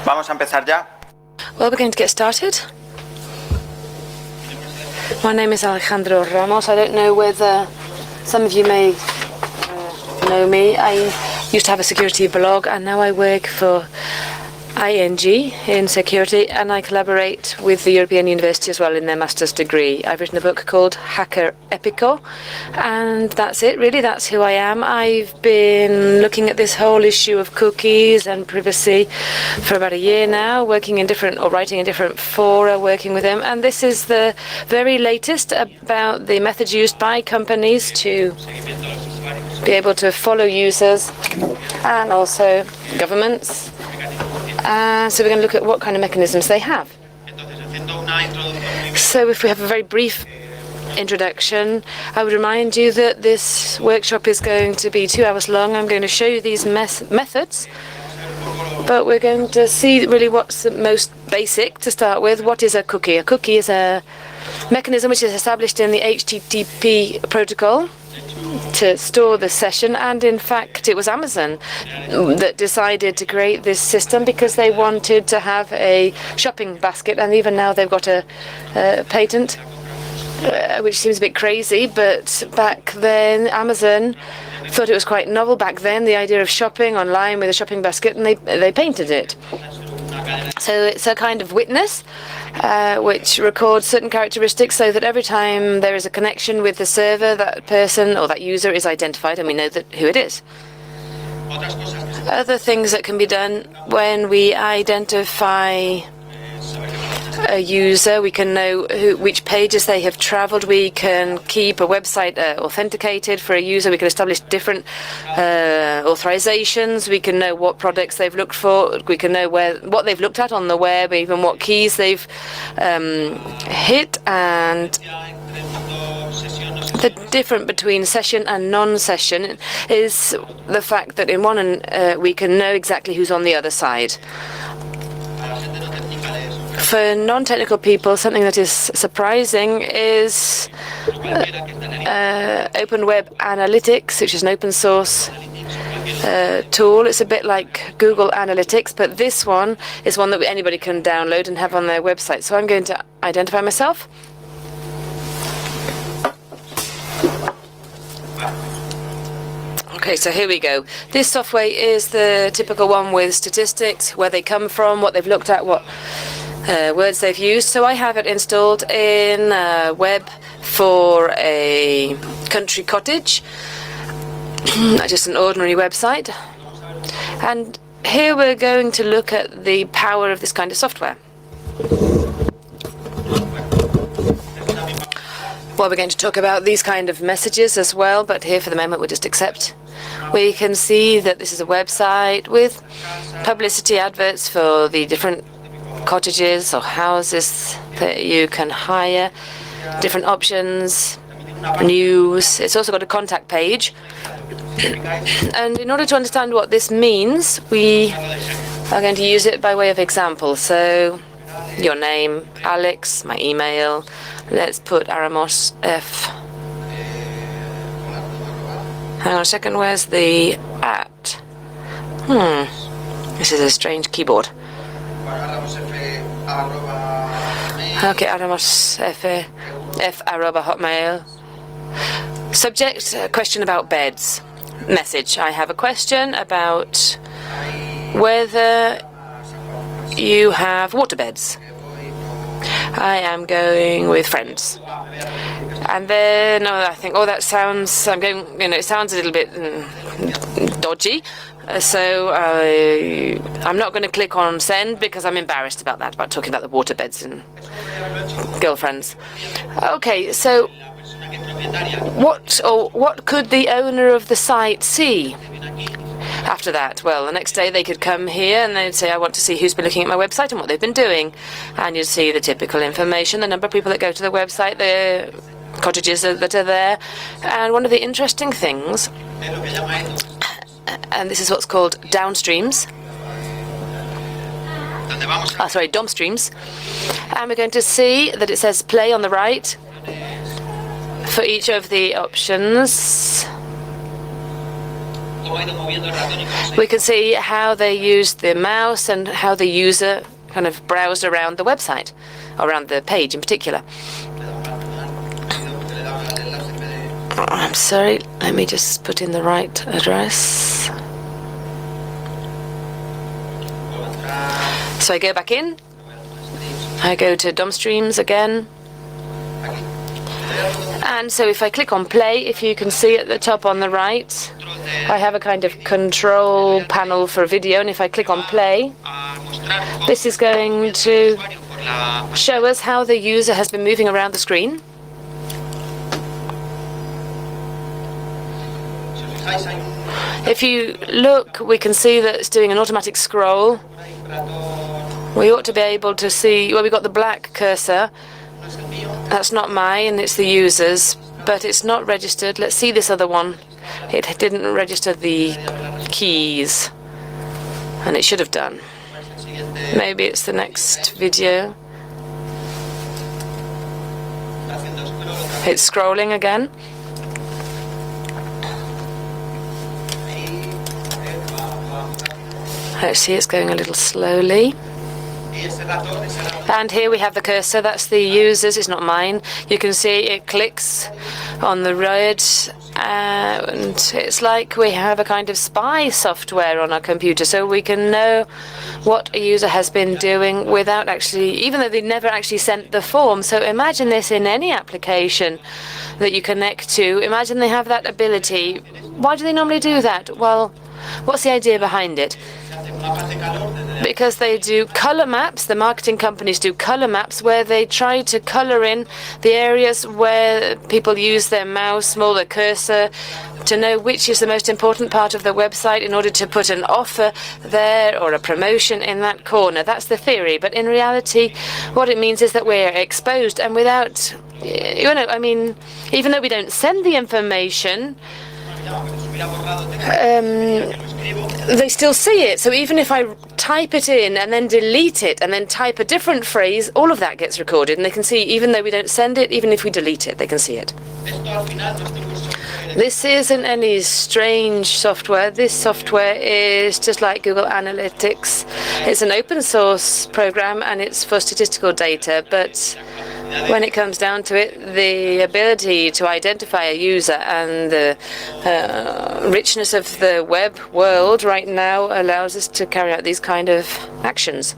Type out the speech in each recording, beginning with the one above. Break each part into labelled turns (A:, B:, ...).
A: Vamos a empezar ya.
B: Well, we're going to get started. My name is Alejandro Ramos. I don't know whether some of you may know me. I used to have a security blog, and now I work for ING in security, and I collaborate with the European University as well in their master's degree. I've written a book called Hacker Epico, and that's it, really. That's who I am. I've been looking at this whole issue of cookies and privacy for about a year now, working in different, or writing in different fora, working with them, and this is the very latest about the methods used by companies to be able to follow users and also governments. So we're going to look at what kind of mechanisms they have. So if we have a very brief introduction, I would remind you that this workshop is going to be 2 hours long. I'm going to show you these methods, but we're going to see really what's the most basic to start with. What is a cookie? A cookie is a mechanism which is established in the HTTP protocol to store the session, and in fact it was Amazon that decided to create this system because they wanted to have a shopping basket, and even now they've got a patent which seems a bit crazy, but back then Amazon thought it was quite novel back then, the idea of shopping online with a shopping basket, and they painted it. So it's a kind of witness which records certain characteristics so that every time there is a connection with the server, that person or that user is identified and we know who it is. Other things that can be done when we identify a user, we can know which pages they have traveled. We can keep a website authenticated for a user. We can establish different authorizations. We can know what products they've looked for. We can know what they've looked at on the web, even what keys they've hit. And the difference between session and non-session is the fact that in one we can know exactly who's on the other side. For non-technical people, something that is surprising is Open Web Analytics, which is an open source tool. It's a bit like Google Analytics, but this one is one that anybody can download and have on their website. So I'm going to identify myself. Okay, so here we go. This software is the typical one with statistics, where they come from, what they've looked at, what words they've used. So I have it installed in web for a country cottage, just an ordinary website. And here we're going to look at the power of this kind of software. Well, we're going to talk about these kind of messages as well, but here for the moment we'll just accept. We can see that this is a website with publicity adverts for the different cottages or houses that you can hire, different options, news. It's also got a contact page. And in order to understand what this means, we are going to use it by way of example. So your name, Alex, my email. Let's put Ramos F. Hang on a second, where's the at? This is a strange keyboard. Okay, Ramos F arroba hotmail. Subject, question about beds. Message, I have a question about whether you have water beds. I am going with friends. And then I think, oh, that sounds, it sounds a little bit dodgy. So I'm not going to click on send because I'm embarrassed about that, about talking about the water beds and girlfriends. Okay, so what could the owner of the site see after that? Well, the next day they could come here and they'd say, I want to see who's been looking at my website and what they've been doing. And you'd see the typical information, the number of people that go to the website, the cottages that are there. And one of the interesting things, and this is what's called downstreams. DOM streams. And we're going to see that it says play on the right for each of the options. We can see how they used the mouse and how the user kind of browsed around the website, around the page in particular. I'm sorry, let me just put in the right address. So I go back in, I go to DOM streams again, and so if I click on play, if you can see at the top on the right, I have a kind of control panel for video, and if I click on play, this is going to show us how the user has been moving around the screen. If you look, we can see that it's doing an automatic scroll. We ought to be able to see, well, we've got the black cursor. That's not mine, it's the user's, but it's not registered. Let's see this other one. It didn't register the keys, and it should have done. Maybe it's the next video. It's scrolling again. Let's see, it's going a little slowly. And here we have the cursor, that's the user's, it's not mine. You can see it clicks on the red, and it's like we have a kind of spy software on our computer, so we can know what a user has been doing without actually, even though they never actually sent the form. So imagine this in any application that you connect to. Imagine they have that ability. Why do they normally do that? Well, what's the idea behind it? Because they do color maps, the marketing companies do color maps where they try to color in the areas where people use their mouse, or their cursor, to know which is the most important part of the website in order to put an offer there or a promotion in that corner. That's the theory. But in reality, what it means is that we're exposed, and without, I mean, even though we don't send the information, they still see it. So even if I type it in and then delete it and then type a different phrase, all of that gets recorded, and they can see, even though we don't send it, even if we delete it, they can see it. This isn't any strange software. This software is just like Google Analytics. It's an open source program, and it's for statistical data, but when it comes down to it, the ability to identify a user and the richness of the web world right now allows us to carry out these kind of actions.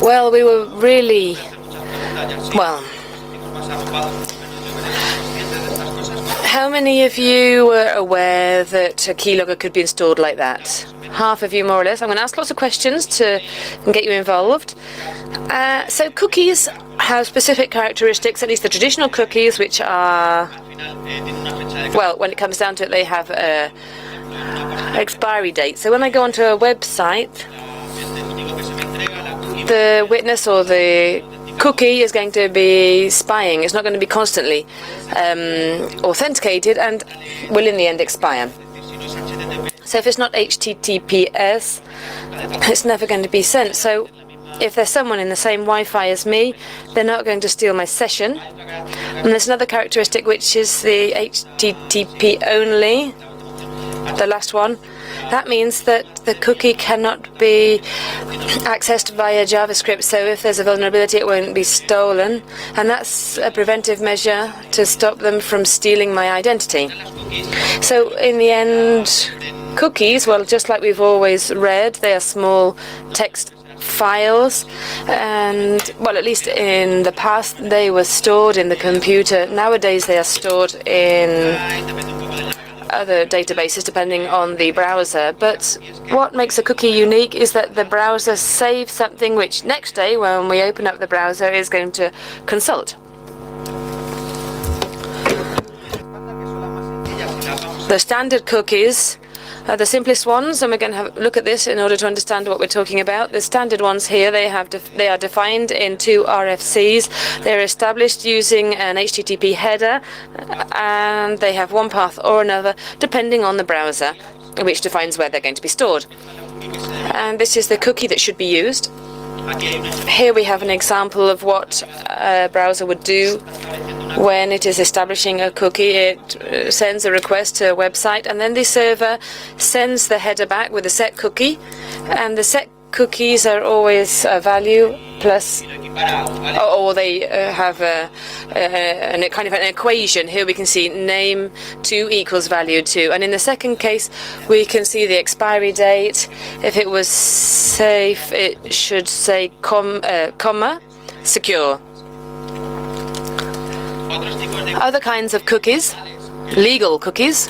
B: Well, we were really, how many of you were aware that a keylogger could be installed like that? Half of you, more or less. I'm going to ask lots of questions to get you involved. So cookies have specific characteristics, at least the traditional cookies, which are, well, when it comes down to it, they have an expiry date. So when I go onto a website, the witness or the cookie is going to be spying. It's not going to be constantly authenticated and will in the end expire. So if it's not HTTPS, it's never going to be sent. So if there's someone in the same Wi-Fi as me, they're not going to steal my session. And there's another characteristic, which is the HTTP only, the last one. That means that the cookie cannot be accessed via JavaScript, so if there's a vulnerability, it won't be stolen, and that's a preventive measure to stop them from stealing my identity. So in the end, cookies, well, just like we've always read, they are small text files, and, well, at least in the past, they were stored in the computer. Nowadays, they are stored in other databases depending on the browser. But what makes a cookie unique is that the browser saves something which next day when we open up the browser is going to consult. The standard cookies are the simplest ones, and we're going to have a look at this in order to understand what we're talking about. The standard ones here, they are defined in two RFCs. They're established using an HTTP header, and they have one path or another depending on the browser, which defines where they're going to be stored. And this is the cookie that should be used. Here we have an example of what a browser would do when it is establishing a cookie. It sends a request to a website, and then the server sends the header back with a set cookie, and the set cookies are always a value plus, or they have a kind of an equation. Here we can see name 2 equals value 2, and in the second case we can see the expiry date. If it was safe, it should say comma secure. Other kinds of cookies, legal cookies,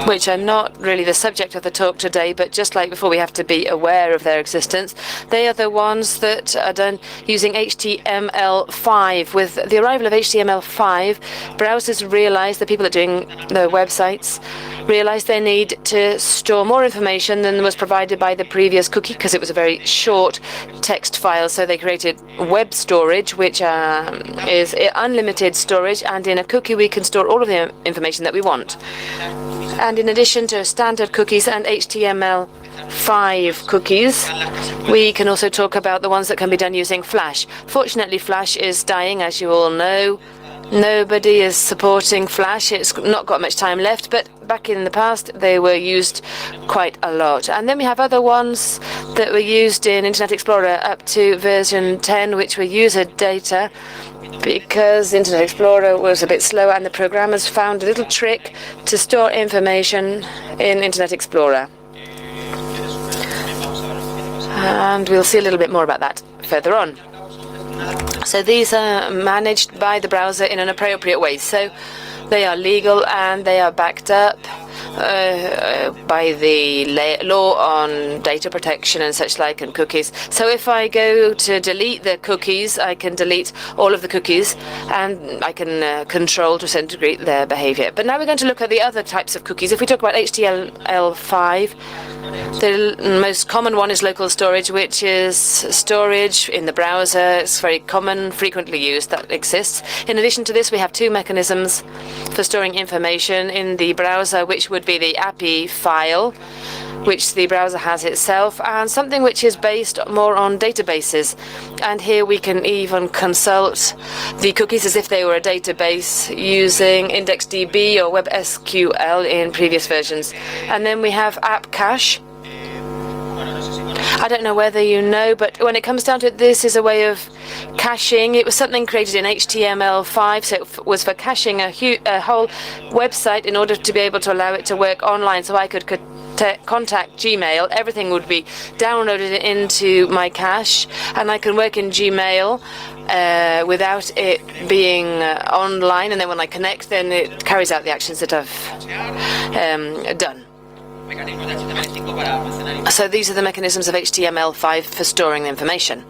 B: which are not really the subject of the talk today, but just like before, we have to be aware of their existence. They are the ones that are done using HTML5. With the arrival of HTML5, browsers realized, the people that are doing the websites, realized they need to store more information than was provided by the previous cookie, because it was a very short text file. So they created web storage, which is unlimited storage, and in a cookie we can store all of the information that we want. And in addition to standard cookies and HTML5 cookies, we can also talk about the ones that can be done using Flash. Fortunately, Flash is dying, as you all know. Nobody is supporting Flash. It's not got much time left, but back in the past, they were used quite a lot. And then we have other ones that were used in Internet Explorer up to version 10, which were UserData, because Internet Explorer was a bit slower, and the programmers found a little trick to store information in Internet Explorer. And we'll see a little bit more about that further on. So these are managed by the browser in an appropriate way. So they are legal and they are backed up by the law on data protection and such like, and cookies. So if I go to delete the cookies, I can delete all of the cookies, and I can control to some degree their behavior. But now we're going to look at the other types of cookies. If we talk about HTML5, the most common one is local storage, which is storage in the browser. It's very common, frequently used, that exists. In addition to this, we have 2 mechanisms for storing information in the browser, which would be the API file, which the browser has itself, and something which is based more on databases. And here we can even consult the cookies as if they were a database using IndexedDB or WebSQL in previous versions. And then we have app cache. I don't know whether you know, but when it comes down to it, this is a way of caching. It was something created in HTML5, so it was for caching a whole website in order to be able to allow it to work online. So I could contact Gmail, everything would be downloaded into my cache, and I can work in Gmail without it being online. And then when I connect, then it carries out the actions that I've done. So these are the mechanisms of HTML5 for storing the information.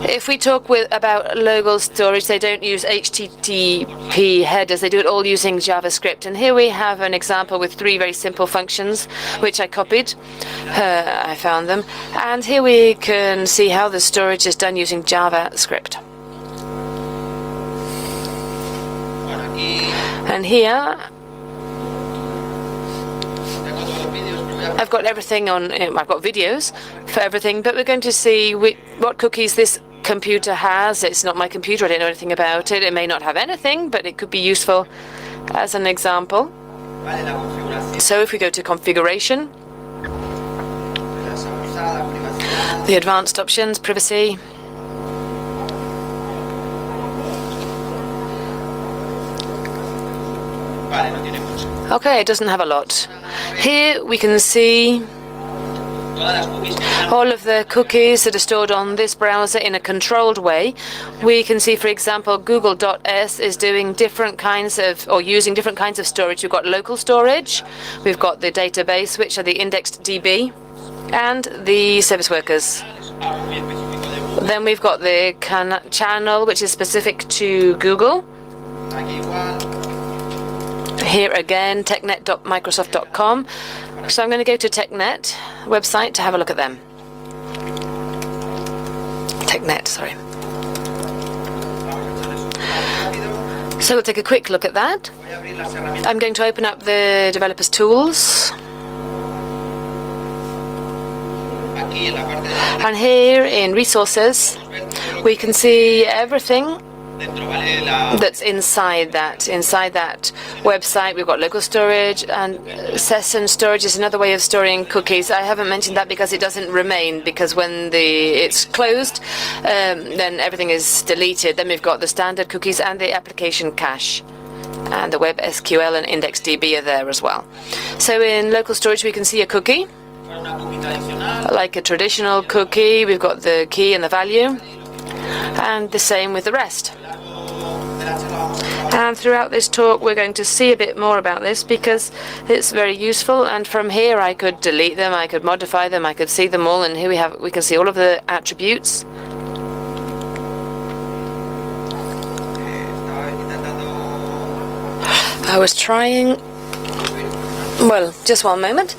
B: If we talk about local storage, they don't use HTTP headers. They do it all using JavaScript. And here we have an example with 3 very simple functions, which I copied. I found them. And here we can see how the storage is done using JavaScript. And here I've got everything on. I've got videos for everything, but we're going to see what cookies this computer has. It's not my computer. I don't know anything about it. It may not have anything, but it could be useful as an example. So if we go to configuration, the advanced options, privacy. Okay, it doesn't have a lot. Here we can see all of the cookies that are stored on this browser in a controlled way. We can see, for example, Google.s is doing different kinds of, or using different kinds of storage. We've got local storage, we've got the database, which are the IndexedDB, and the service workers. Then we've got the channel, which is specific to Google. Here again, technet.microsoft.com. So I'm going to go to TechNet website to have a look at them. TechNet, sorry. So we'll take a quick look at that. I'm going to open up the developers tools. And here in resources, we can see everything that's inside that website. We've got local storage, and session storage is another way of storing cookies. I haven't mentioned that because it doesn't remain, because when it's closed, then everything is deleted. Then we've got the standard cookies and the application cache. And the web SQL and IndexedDB are there as well. So in local storage, we can see a cookie, like a traditional cookie. We've got the key and the value, and the same with the rest. And throughout this talk, we're going to see a bit more about this because it's very useful. And from here, I could delete them, I could modify them, I could see them all. And here we can see all of the attributes. I was trying. Well, just one moment.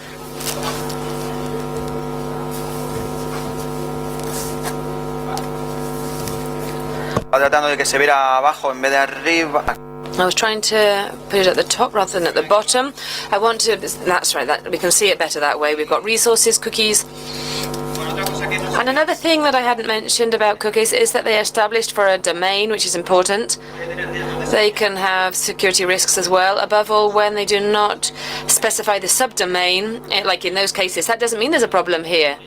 A: Tratando de que se viera abajo en vez de arriba.
B: I was trying to put it at the top rather than at the bottom. I want to. That's right. That we can see it better that way. We've got resources, cookies. And another thing that I hadn't mentioned about cookies is that they are established for a domain, which is important. They can have security risks as well, above all when they do not specify the subdomain, like in those cases. That doesn't mean there's a problem here,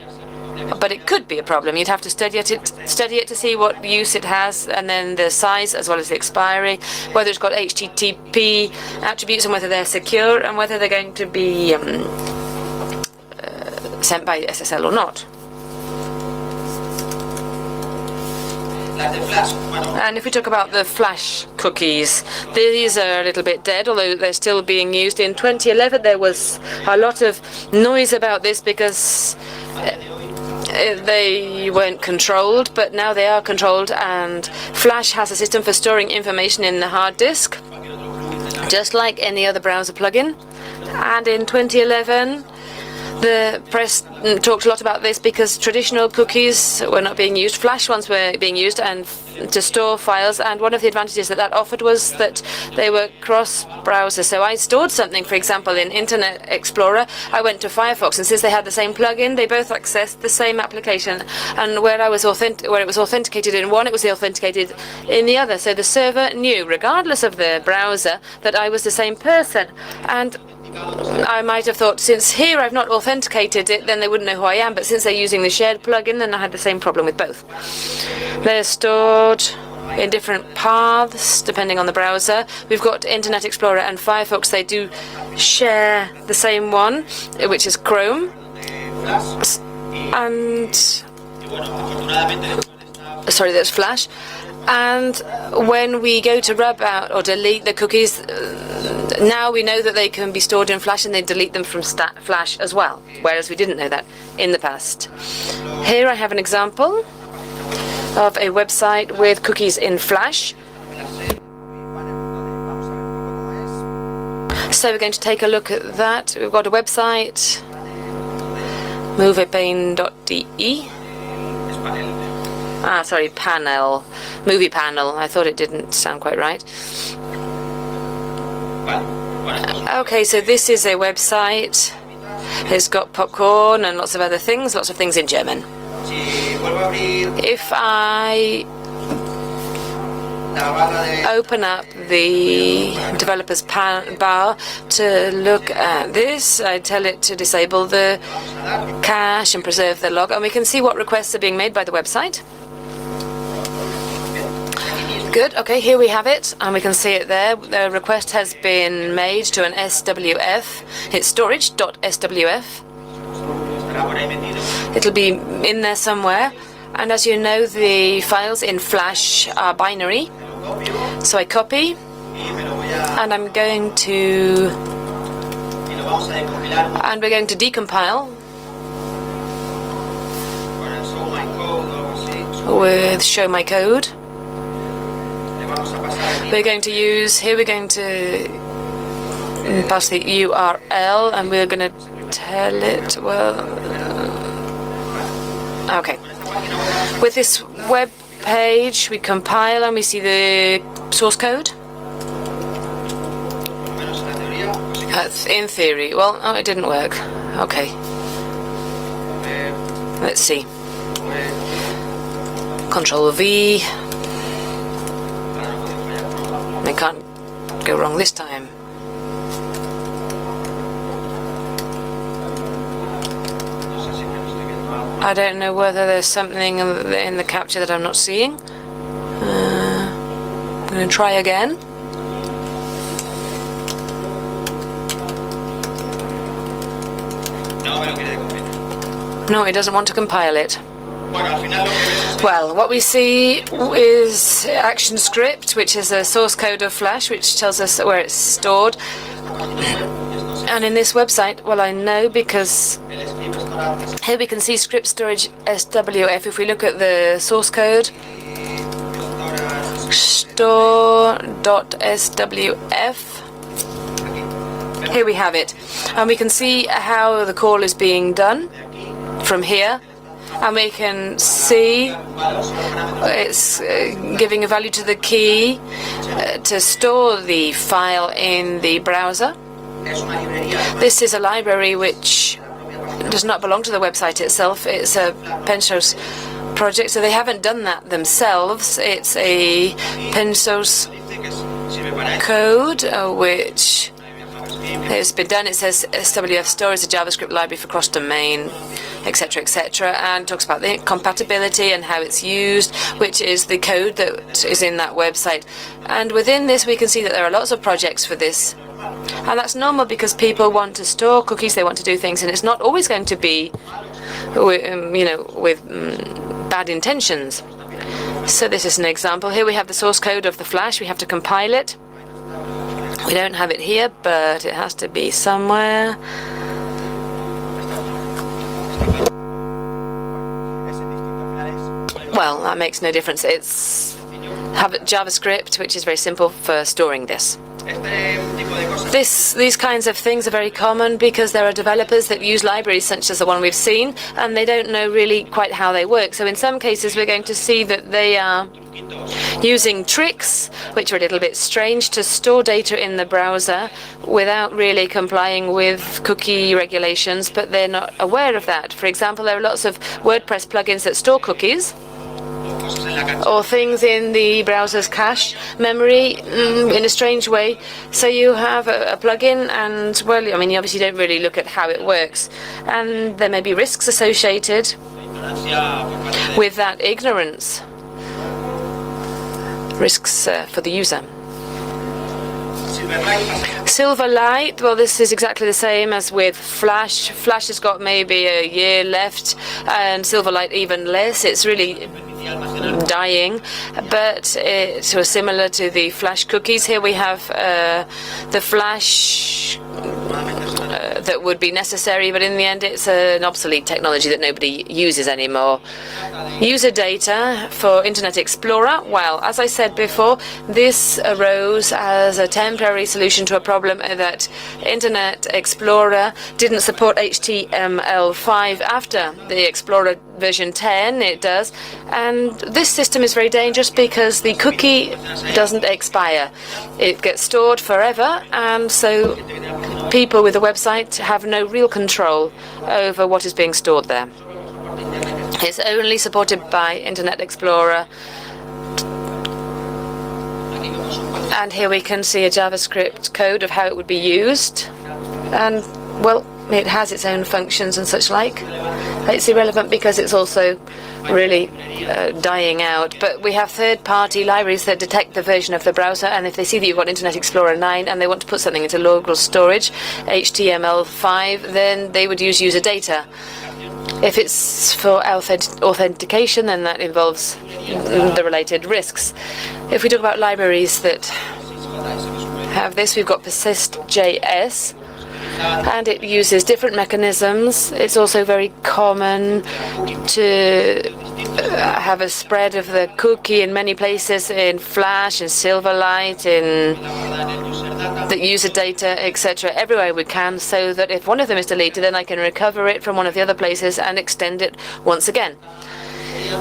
B: but it could be a problem. You'd have to study it to see what use it has, and then the size as well as the expiry, whether it's got HTTP attributes and whether they're secure, and whether they're going to be sent by SSL or not. And if we talk about the flash cookies, these are a little bit dead, although they're still being used. In 2011, there was a lot of noise about this because they weren't controlled, but now they are controlled, and Flash has a system for storing information in the hard disk, just like any other browser plugin. And in 2011, the press talked a lot about this because traditional cookies were not being used. Flash ones were being used and to store files, and one of the advantages that offered was that they were cross-browser. So I stored something, for example, in Internet Explorer. I went to Firefox, and since they had the same plugin, they both accessed the same application. And where it was authenticated in one, it was authenticated in the other. So the server knew, regardless of the browser, that I was the same person. And I might have thought, since here I've not authenticated it, then they wouldn't know who I am. But since they're using the shared plugin, then I had the same problem with both. They're stored in different paths depending on the browser. We've got Internet Explorer and Firefox. They do share the same one, which is Chrome. And sorry, that's Flash. And when we go to rub out or delete the cookies, now we know that they can be stored in Flash, and they delete them from Flash as well, whereas we didn't know that in the past. Here I have an example of a website with cookies in Flash. So we're going to take a look at that. We've got a website, moviepane.de. Panel. Movie panel. I thought it didn't sound quite right. Okay, so this is a website. It's got popcorn and lots of other things, lots of things in German. If I open up the developers bar to look at this, I tell it to disable the cache and preserve the log, and we can see what requests are being made by the website. Good, okay, here we have it, and we can see it there. The request has been made to an SWF. It's storage.swf. It'll be in there somewhere. And as you know, the files in Flash are binary. So I copy, and we're going to decompile with show my code. We're going to pass the URL, and we're going to tell it, okay. With this web page, we compile and we see the source code. In theory. Well, it didn't work. Okay. Let's see. Control V. I can't go wrong this time. I don't know whether there's something in the capture that I'm not seeing. I'm going to try again. No, it doesn't want to compile it. Well, what we see is ActionScript, which is a source code of Flash, which tells us where it's stored. And in this website, well, I know because here we can see script storage SWF. If we look at the source code, store.swf, here we have it. And we can see how the call is being done from here. And we can see it's giving a value to the key to store the file in the browser. This is a library which does not belong to the website itself. It's a Pensos project, so they haven't done that themselves. It's a Pensos code which has been done. It says SWF store is a JavaScript library for cross-domain, etc., etc., and talks about the compatibility and how it's used, which is the code that is in that website. And within this, we can see that there are lots of projects for this. And that's normal because people want to store cookies, they want to do things, and it's not always going to be, with bad intentions. So this is an example. Here we have the source code of the Flash. We have to compile it. We don't have it here, but it has to be somewhere. Well, that makes no difference. It's JavaScript, which is very simple for storing this. These kinds of things are very common because there are developers that use libraries such as the one we've seen, and they don't know really quite how they work. So in some cases, we're going to see that they are using tricks, which are a little bit strange, to store data in the browser without really complying with cookie regulations, but they're not aware of that. For example, there are lots of WordPress plugins that store cookies, or things in the browser's cache memory in a strange way. So you have a plugin and, well, I mean, you obviously don't really look at how it works. And there may be risks associated with that ignorance. Risks for the user. SilverLight, well, this is exactly the same as with Flash. Flash has got maybe a year left, and SilverLight even less. It's really dying, but it was similar to the Flash cookies. Here we have the Flash that would be necessary, but in the end it's an obsolete technology that nobody uses anymore. UserData for Internet Explorer. Well, as I said before, this arose as a temporary solution to a problem that Internet Explorer didn't support HTML5 after the Explorer version 10. It does, and this system is very dangerous because the cookie doesn't expire. It gets stored forever, and so people with a website have no real control over what is being stored there. It's only supported by Internet Explorer. And here we can see a JavaScript code of how it would be used. And, well, it has its own functions and such like. It's irrelevant because it's also really dying out. But we have third-party libraries that detect the version of the browser, and if they see that you've got Internet Explorer 9 and they want to put something into local storage, HTML5, then they would use UserData. If it's for authentication, then that involves the related risks. If we talk about libraries that have this, we've got Persist.js, and it uses different mechanisms. It's also very common to have a spread of the cookie in many places, in Flash, in SilverLight, in the UserData, etc., everywhere we can, so that if one of them is deleted, then I can recover it from one of the other places and extend it once again.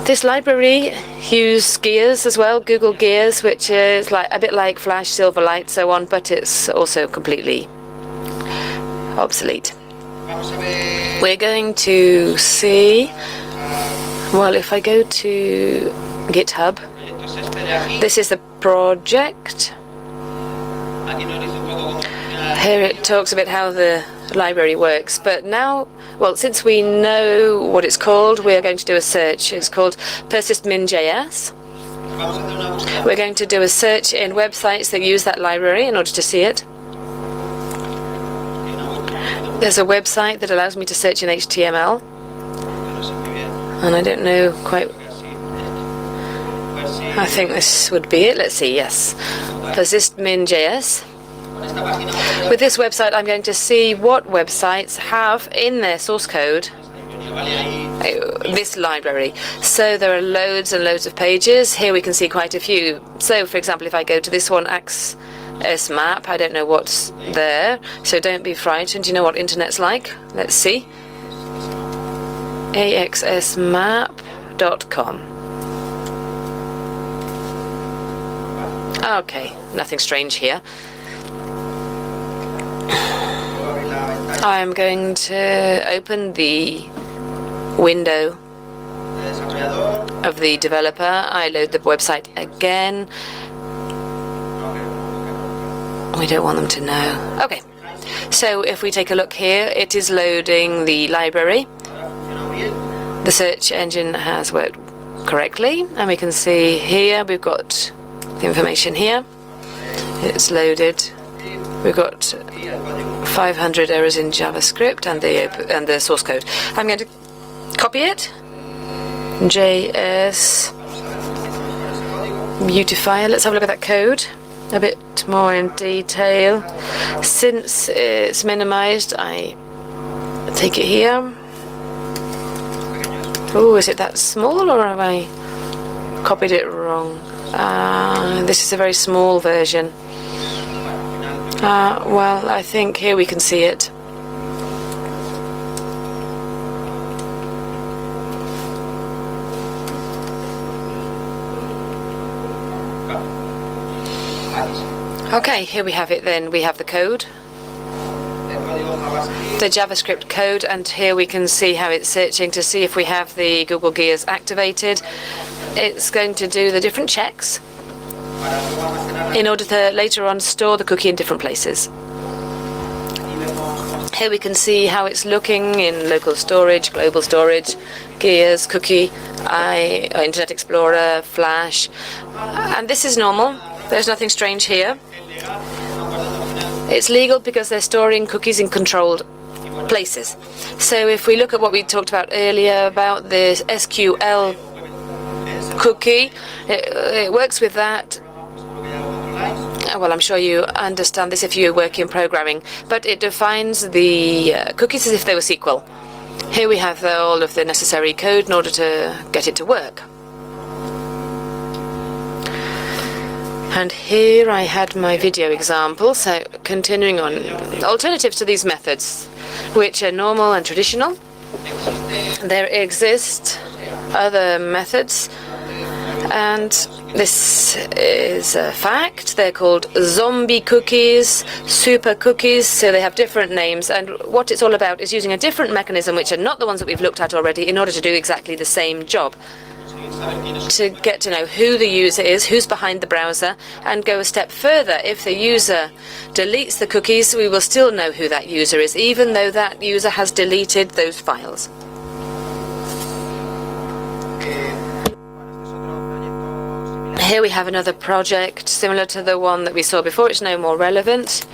B: This library uses Gears as well, Google Gears, which is like a bit like Flash, SilverLight, so on, but it's also completely obsolete. We're going to see Well, if I go to GitHub, this is the project. Here it talks about how the library works, but now, well, since we know what it's called, we are going to do a search. It's called persistmin.js. We're going to do a search in websites that use that library in order to see it. There's a website that allows me to search in HTML, and I don't know quite. I think this would be it. Let's see. Yes, persistmin.js. With this website, I'm going to see what websites have in their source code this library. So there are loads and loads of pages. Here we can see quite a few. So, for example, if I go to this one, access map, I don't know what's there, so don't be frightened. You know what internet's like. Let's see. axsmap.com. Okay, nothing strange here. I'm going to open the window of the developer. I load the website again. We don't want them to know. Okay, so if we take a look here, it is loading the library. The search engine has worked correctly, and we can see here we've got the information here. It's loaded. We've got 500 errors in JavaScript and the source code. I'm going to copy it. JS beautifier. Let's have a look at that code a bit more in detail. Since it's minimized, I take it here. Oh, is it that small, or have I copied it wrong? This is a very small version. Well, I think here we can see it. Okay, here we have it then. We have the code, the JavaScript code, and here we can see how it's searching to see if we have the Google gears activated. It's going to do the different checks in order to later on store the cookie in different places. Here we can see how it's looking in local storage, global storage, gears, cookie, Internet Explorer, Flash, and this is normal. There's nothing strange here. It's legal because they're storing cookies in controlled places. So if we look at what we talked about earlier about the SQL cookie, it works with that. Well, I'm sure you understand this if you work in programming, but it defines the cookies as if they were SQL. Here we have all of the necessary code in order to get it to work. And here I had my video example, so continuing on. Alternatives to these methods, which are normal and traditional. There exist other methods, and this is a fact. They're called zombie cookies, super cookies, so they have different names, and what it's all about is using a different mechanism, which are not the ones that we've looked at already, in order to do exactly the same job. To get to know who the user is, who's behind the browser, and go a step further. If the user deletes the cookies, we will still know who that user is, even though that user has deleted those files. Here we have another project similar to the one that we saw before. It's no more relevant.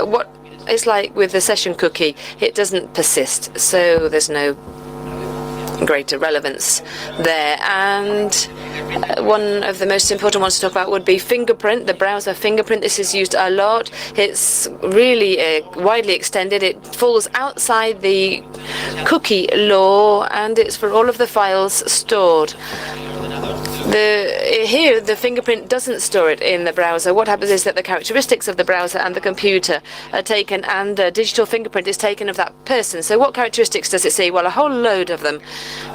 B: What it's like with the session cookie, it doesn't persist, so there's no greater relevance there. And one of the most important ones to talk about would be Fingerprint, the browser Fingerprint. This is used a lot. It's really widely extended. It falls outside the cookie law, and it's for all of the files stored. Here, the fingerprint doesn't store it in the browser. What happens is that the characteristics of the browser and the computer are taken, and the digital fingerprint is taken of that person. So what characteristics does it see? Well, a whole load of them.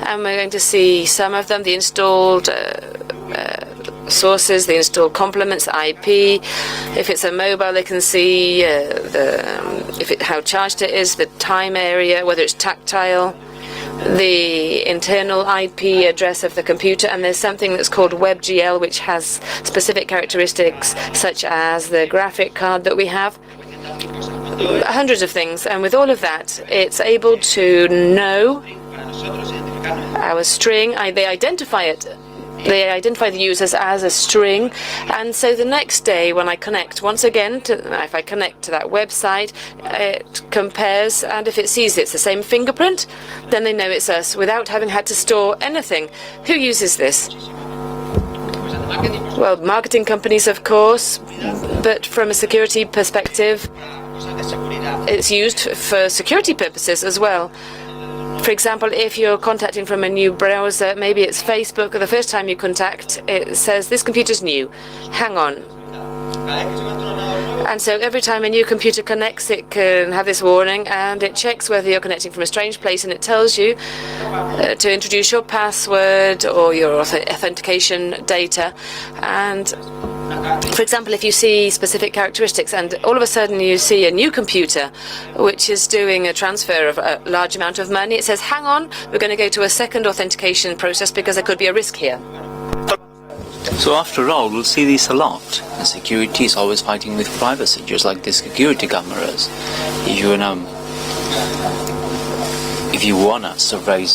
B: And we're going to see some of them, the installed sources, the installed complements, IP. If it's a mobile, they can see how charged it is, the time area, whether it's tactile, the internal IP address of the computer, and there's something that's called WebGL, which has specific characteristics such as the graphic card that we have. Hundreds of things, and with all of that, it's able to know our string. They identify it. They identify the users as a string, and so the next day when I connect, once again, if I connect to that website, it compares, and if it sees it's the same fingerprint, then they know it's us without having had to store anything. Who uses this? Well, marketing companies, of course, but from a security perspective, it's used for security purposes as well. For example, if you're contacting from a new browser, maybe it's Facebook, the first time you contact, it says, this computer's new, hang on. And so every time a new computer connects, it can have this warning, and it checks whether you're connecting from a strange place, and it tells you to introduce your password or your authentication data. And for example, if you see specific characteristics and all of a sudden you see a new computer which is doing a transfer of a large amount of money, it says, hang on, we're going to go to a second authentication process because there could be a risk here.
C: So after all, we'll see this a lot. And security is always fighting with privacy, just like the security cameras. If you wanna survey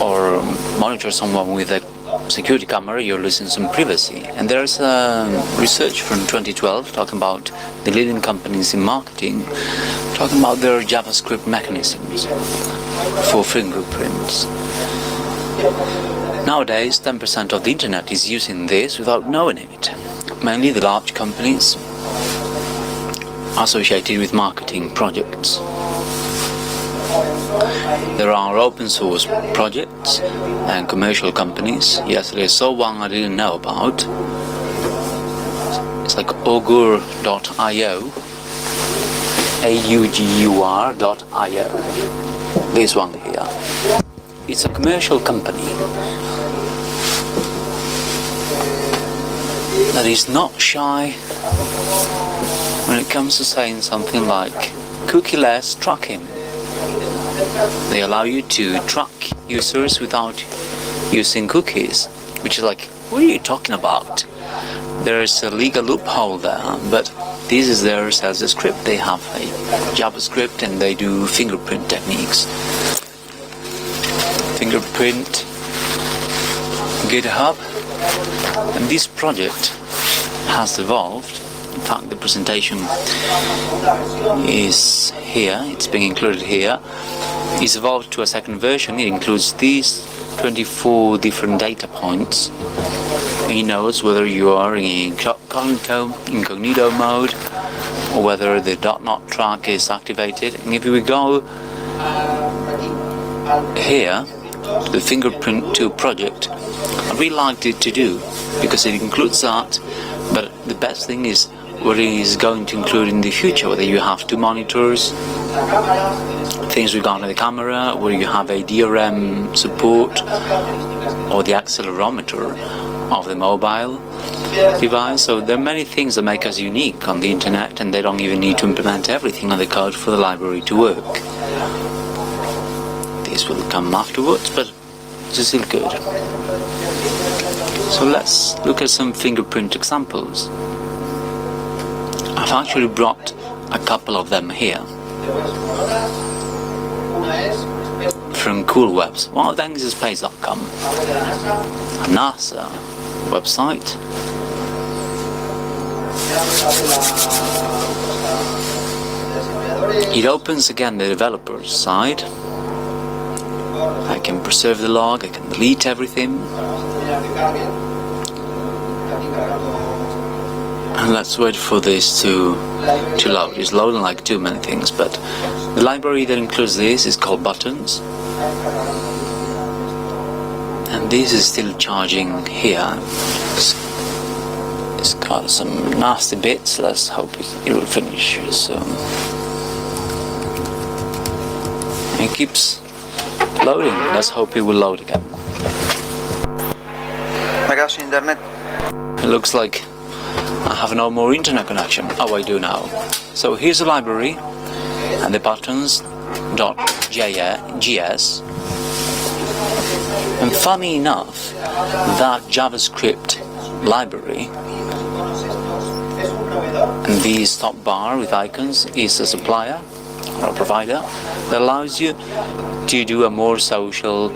C: or monitor someone with a security camera, you're losing some privacy. And there's research from 2012 talking about the leading companies in marketing, talking about their JavaScript mechanisms for fingerprints. Nowadays, 10% of the internet is using this without knowing it. Mainly the large companies associated with marketing projects. There are open source projects and commercial companies. Yesterday I saw one I didn't know about. It's like augur.io, augur.io. This one here. It's a commercial company that is not shy when it comes to saying something like cookieless tracking. They allow you to track users without using cookies, which is like, what are you talking about? There's a legal loophole there, but this is theirs as a script. They have a JavaScript and they do fingerprint techniques. Fingerprint, GitHub, and this project has evolved. In fact, the presentation is here, it's being included here. It's evolved to a second version. It includes these 24 different data points. It knows whether you are in incognito mode or whether the .NOT track is activated. And if we go here, the Fingerprint 2 project, I really liked it to do because it includes that, but the best thing is what it is going to include in the future, whether you have two monitors, things regarding the camera, whether you have a DRM support or the accelerometer of the mobile device. So there are many things that make us unique on the internet, and they don't even need to implement everything on the code for the library to work. This will come afterwards, but it's still good. So let's look at some fingerprint examples. I've actually brought a couple of them here from cool webs. One of them is space.com, a NASA website. It opens again the developer's side. I can preserve the log, I can delete everything. And let's wait for this to load. It's loading like too many things, but the library that includes this is called buttons. And this is still charging here. It's got some nasty bits. Let's hope it will finish soon. It keeps loading. Let's hope it will load again. It looks like I have no more internet connection. Oh, I do now. So here's the library and the buttons.js. And funny enough, that JavaScript library and this top bar with icons is a supplier or a provider that allows you to do a more social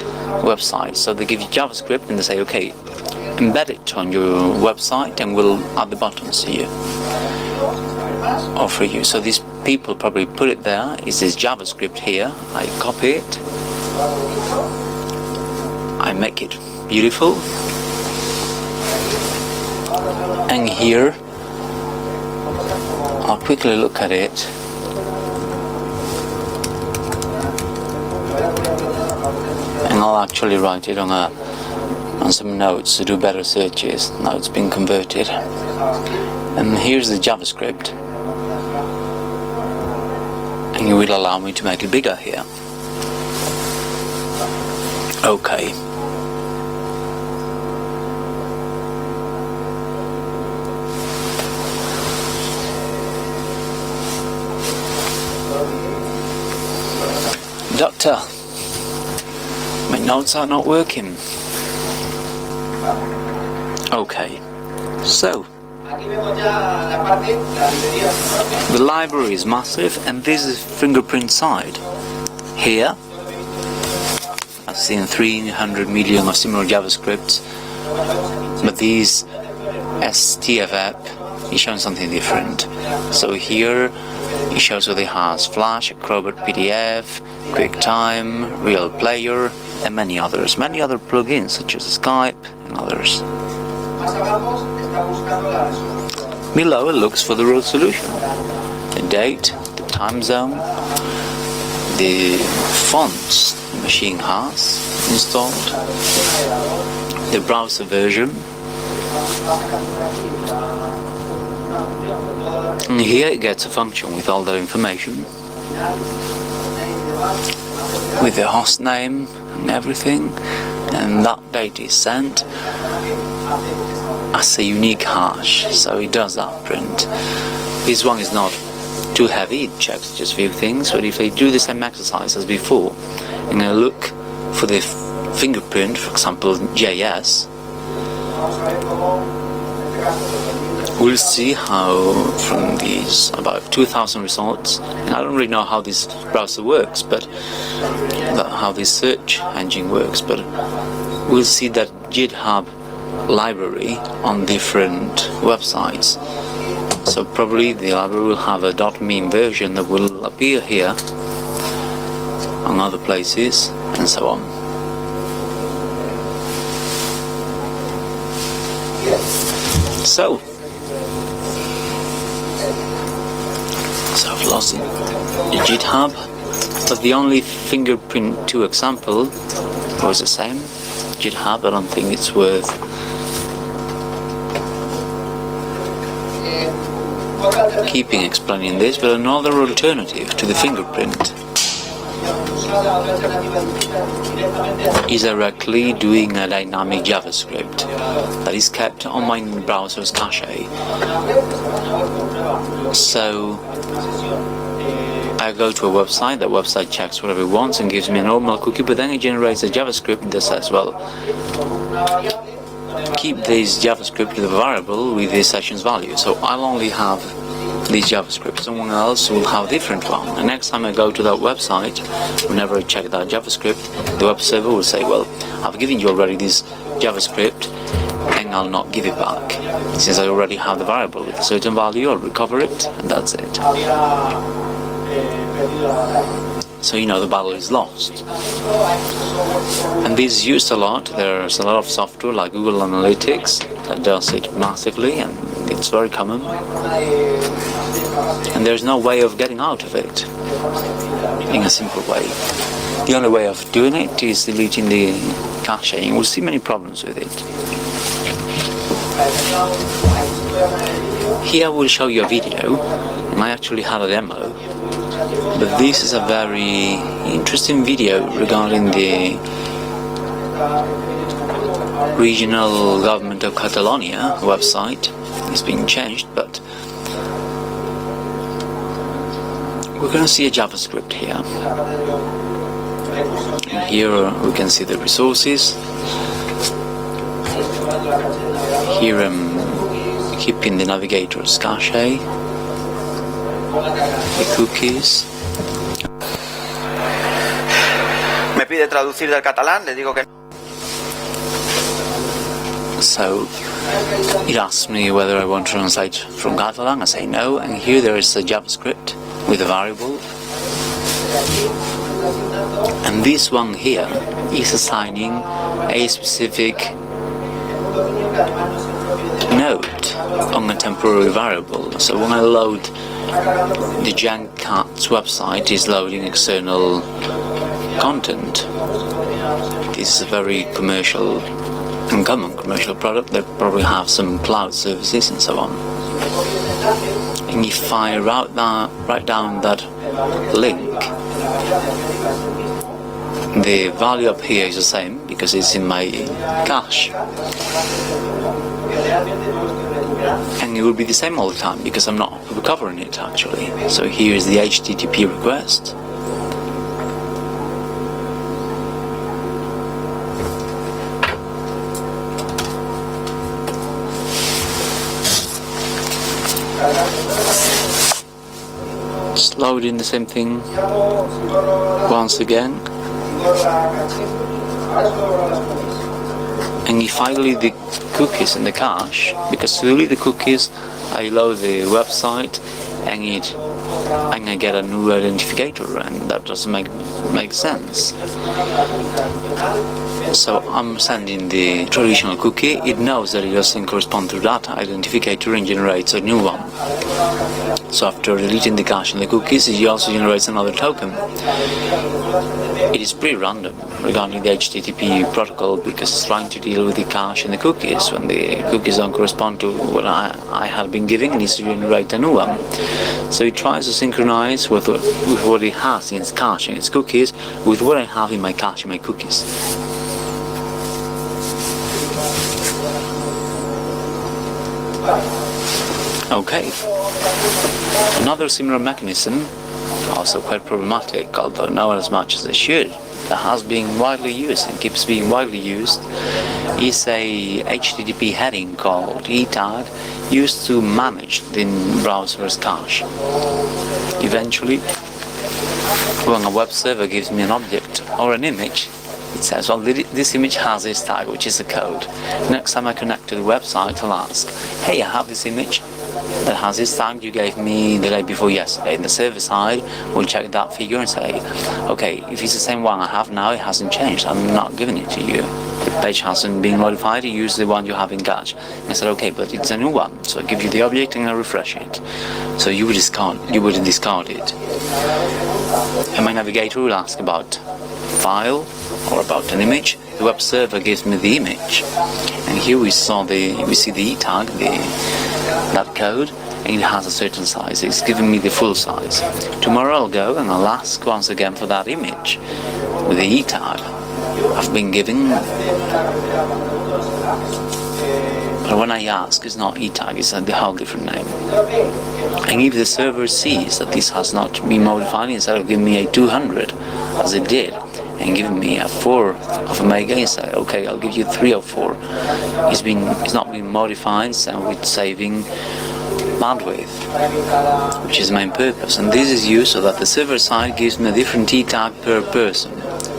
C: website. So they give you JavaScript and they say, okay, embed it on your website and we'll add the buttons here or for you. So these people probably put it there. Is this JavaScript here? I copy it, I make it beautiful, and here I'll quickly look at it. And I'll actually write it on some notes to do better searches. Now it's been converted. And here's the JavaScript. And it will allow me to make it bigger here. Okay. Doctor, my notes are not working. Okay, so the library is massive, and this is Fingerprint side. Here, I've seen 300 million of similar JavaScripts, but these STF app is showing something different. So here it shows what it has: Flash, Acrobat PDF, QuickTime, Real Player, and many others. Many other plugins such as Skype and others. Below it looks for the root solution: the date, the time zone, the fonts the machine has installed, the browser version. And here it gets a function with all that information, with the host name and everything, and that data is sent as a unique hash, so it does that print. This one is not too heavy, it checks just a few things, but if I do the same exercise as before and I look for the fingerprint, for example JS, we'll see how from these about 2,000 results, and I don't really know how this browser works, but how this search engine works, but we'll see that GitHub library on different websites. So probably the library will have a .meme version that will appear here on other places, and so on. So I've lost it. The GitHub, but the only Fingerprint 2 example was the same. GitHub, I don't think it's worth keeping explaining this, but another alternative to the fingerprint is directly doing a dynamic JavaScript that is kept on my browser's cache. So I go to a website, that website checks whatever it wants and gives me a normal cookie, but then it generates a JavaScript that says, well, keep this JavaScript to the variable with this session's value. So I'll only have this JavaScript, someone else will have a different one. And next time I go to that website, whenever I check that JavaScript, the web server will say, well, I've given you already this JavaScript and I'll not give it back. Since I already have the variable with a certain value, I'll recover it, and that's it. So you know the battle is lost. And this is used a lot. There's a lot of software like Google Analytics that does it massively, and it's very common. And there's no way of getting out of it in a simple way. The only way of doing it is deleting the cache, and we'll see many problems with it. Here I will show you a video, and I actually had a demo. But this is a very interesting video regarding the regional government of Catalonia website. It's been changed, but we're going to see a JavaScript here. And here we can see the resources. Here I'm keeping the navigator's cache, the cookies.
A: Me pide traducir del catalán, le digo que no.
C: So it asks me whether I want to translate from Catalan. I say no, and here there is a JavaScript with a variable. And this one here is assigning a specific node on a temporary variable. So when I load the Cat's website, is loading external content. This is a very commercial and common commercial product. They probably have some cloud services and so on. And if I write down that link, the value up here is the same because it's in my cache, and it will be the same all the time because I'm not recovering it actually. So here is the HTTP request. Just loading the same thing once again. And if I leave the cookies in the cache, because to delete the cookies I load the website and I get a new identifier, and that doesn't make sense. So I'm sending the traditional cookie. It knows that it doesn't correspond to that identifier and generates a new one. So after deleting the cache and the cookies, it also generates another token. It is pretty random regarding the HTTP protocol because it's trying to deal with the cache and the cookies. When the cookies don't correspond to what I had been giving, it needs to generate a new one. So it tries to synchronize with what it has in its cache and its cookies with what I have in my cache and my cookies. Okay. Another similar mechanism, also quite problematic, although not as much as it should, that has been widely used and keeps being widely used, is a HTTP heading called ETag, used to manage the browser's cache. Eventually, when a web server gives me an object or an image, it says, well, this image has this tag, which is the code. Next time I connect to the website, I'll ask, hey, I have this image that has this tag you gave me the day before yesterday. And the server side will check that figure and say, okay, if it's the same one I have now, it hasn't changed. I'm not giving it to you. The page hasn't been modified. You use the one you have in cache. And I said, okay, but it's a new one. So I give you the object and I refresh it. So you wouldn't discard it. And my navigator will ask about file or about an image. The web server gives me the image. And here we see the ETag, that code, and it has a certain size. It's giving me the full size. Tomorrow I'll go and I'll ask once again for that image with the ETag I've been given. But when I ask, it's not ETag, it's a whole different name. And if the server sees that this has not been modified, instead of giving me a 200 as it did, and giving me a 4 of a mega, and say, okay, I'll give you 304. It's not been modified, so it's saving bandwidth, which is my main purpose. And this is used so that the server side gives me a different ETag per person.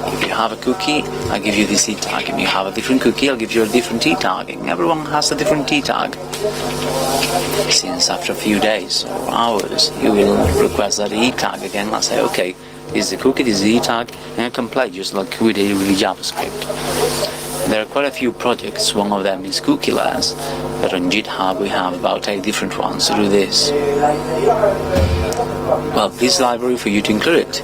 C: If you have a cookie, I give you this ETag. If you have a different cookie, I'll give you a different ETag. And everyone has a different ETag. Since after a few days or hours, you will request that ETag again. I'll say, okay, this is the cookie, this is the ETag, and I can play just like we did with JavaScript. There are quite a few projects. One of them is Cookieless, but on GitHub we have about 8 different ones to do this. Well, this library for you to include it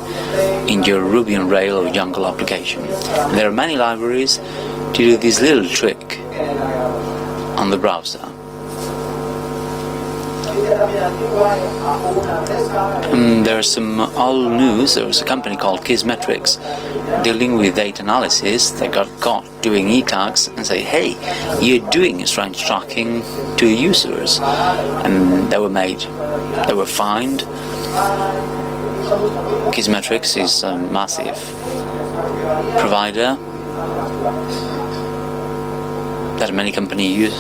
C: in your Ruby on Rails or Jungle application. And there are many libraries to do this little trick on the browser. There's some old news. There was a company called KissMetrics dealing with data analysis that got caught doing ETags and say, hey, you're doing strange tracking to users, and they were fined. KissMetrics is a massive provider that many companies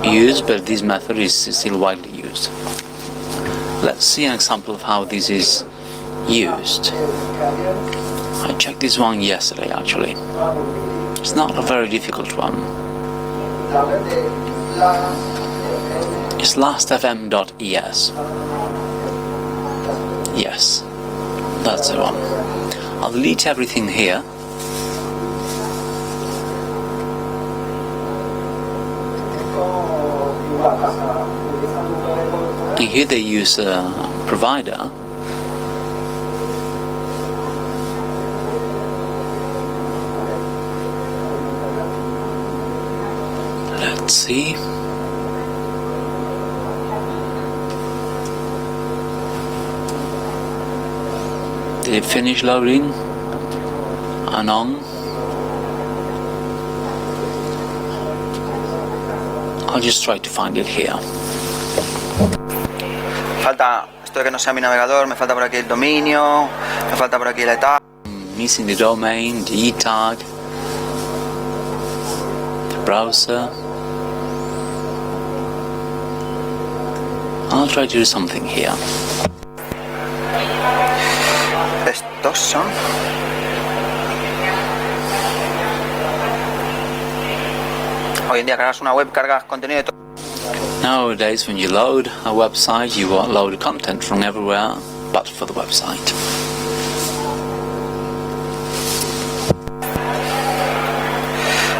C: use, but this method is still widely used. Let's see an example of how this is used. I checked this one yesterday actually. It's not a very difficult one. It's lastfm.es. Yes, that's the one. I'll delete everything here. And here they use a provider. Let's see. Did it finish loading? Anon. I'll just try to find it here.
A: Falta esto de que no sea mi navegador, me falta por aquí el dominio, me falta por aquí el ETag.
C: Missing the domain, the ETag, the browser. I'll try to do something here.
A: Estos son... Hoy en día cargas una web, cargas contenido de todo.
C: Nowadays, when you load a website, you won't load content from everywhere but for the website.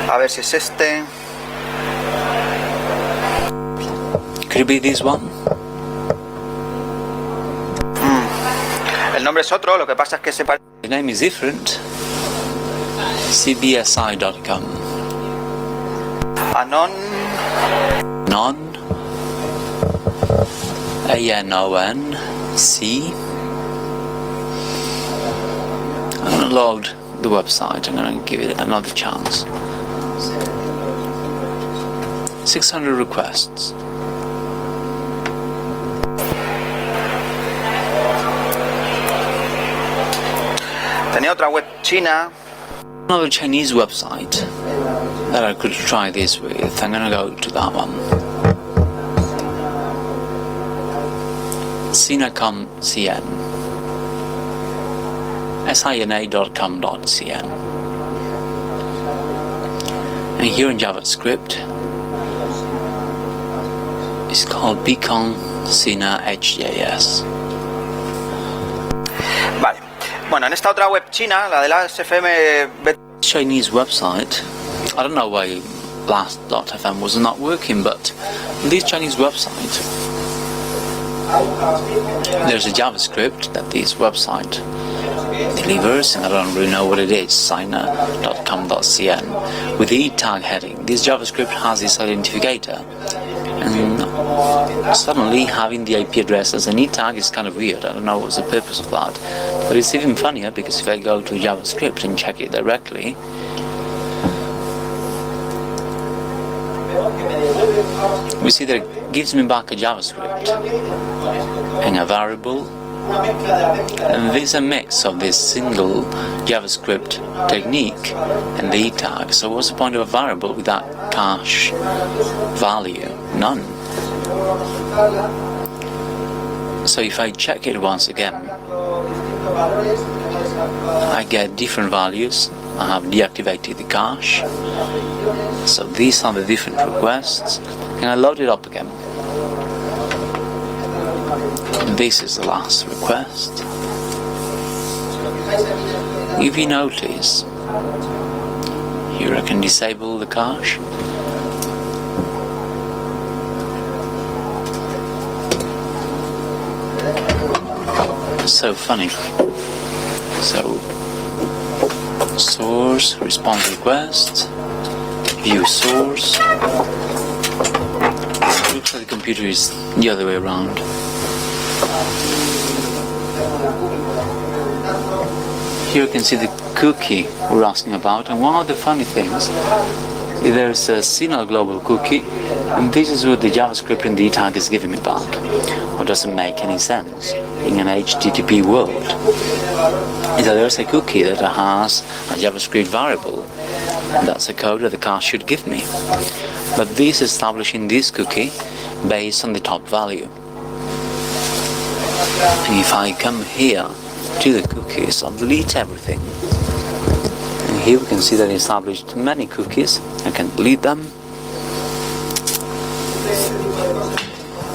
A: A ver si es este.
C: Could it be this one?
A: El nombre es otro, lo que pasa es que se parece.
C: The name is different. cbsi.com.
A: Anon.
C: Non. A-N-O-N-C. I'm going to load the website. I'm going to give it another chance. 600 requests.
A: Tenía otra web china.
C: Another Chinese website that I could try this with. I'm going to go to that one. Sinacom.cn. sina.com.cn. And here in JavaScript it's called Beacon Sina HJS.
A: Vale. Bueno, en esta otra web china, la de la SFM...
C: Chinese website, I don't know why last.fm was not working, but this Chinese website, there's a JavaScript that this website delivers, and I don't really know what it is, sina.com.cn, with the ETag heading. This JavaScript has this identificator, and suddenly having the IP address as an ETag is kind of weird. I don't know what's the purpose of that, but it's even funnier because if I go to JavaScript and check it directly, we see that it gives me back a JavaScript and a variable, and this is a mix of this single JavaScript technique and the ETag. So what's the point of a variable with that cache value? None. So if I check it once again, I get different values. I have deactivated the cache. So these are the different requests, and I load it up again. This is the last request. If you notice, here I can disable the cache. So funny. So source, response request, view source. Looks like the computer is the other way around. Here you can see the cookie we're asking about, and one of the funny things is there's a Sina global cookie And this is what the JavaScript in the ETag is giving me back. What doesn't make any sense in an HTTP world is that there's a cookie that has a JavaScript variable. And that's the code that the car should give me. But this is establishing this cookie based on the top value. And if I come here to the cookies, I'll delete everything. And here we can see that I established many cookies. I can delete them.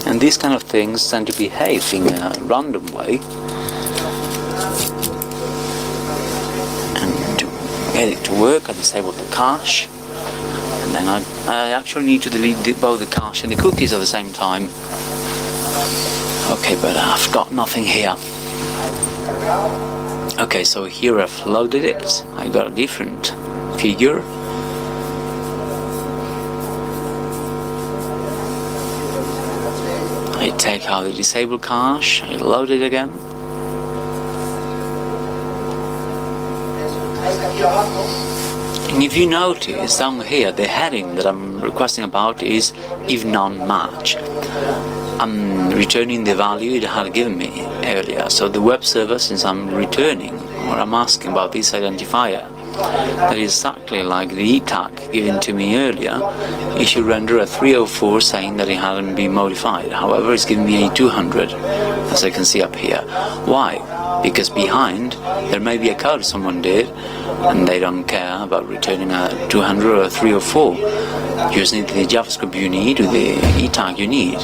C: And these kind of things tend to behave in a random way. And to get it to work, I disable the cache. And then I actually need to delete both the cache and the cookies at the same time. Okay, but I've got nothing here. Okay, so here I've loaded it. I got a different figure. I take out the disable cache, I load it again. And if you notice down here, the heading that I'm requesting about is if non-match. I'm returning the value it had given me earlier. So the web server, since I'm returning, or I'm asking about this identifier, that is exactly like the ETag given to me earlier, it should render a 304 saying that it hadn't been modified. However, it's giving me a 200, as I can see up here. Why? Because behind, there may be a code someone did, and they don't care about returning a 200 or a 304. You just need the JavaScript you need with the ETag you need.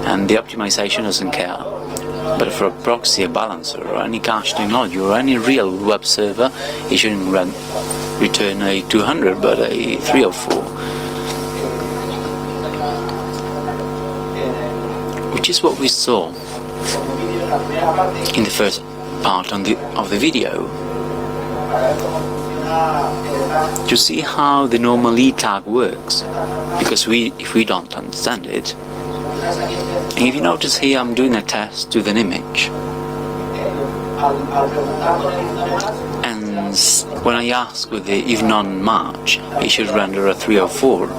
C: And the optimization doesn't care. But for a proxy, a balancer, or any cache technology, or any real web server, it shouldn't return a 200, but a 304. Which is what we saw in the first part of the video. To see how the normal ETag works, because if we don't understand it. And if you notice here, I'm doing a test with an image. And when I ask with the if non-match, it should render a 304.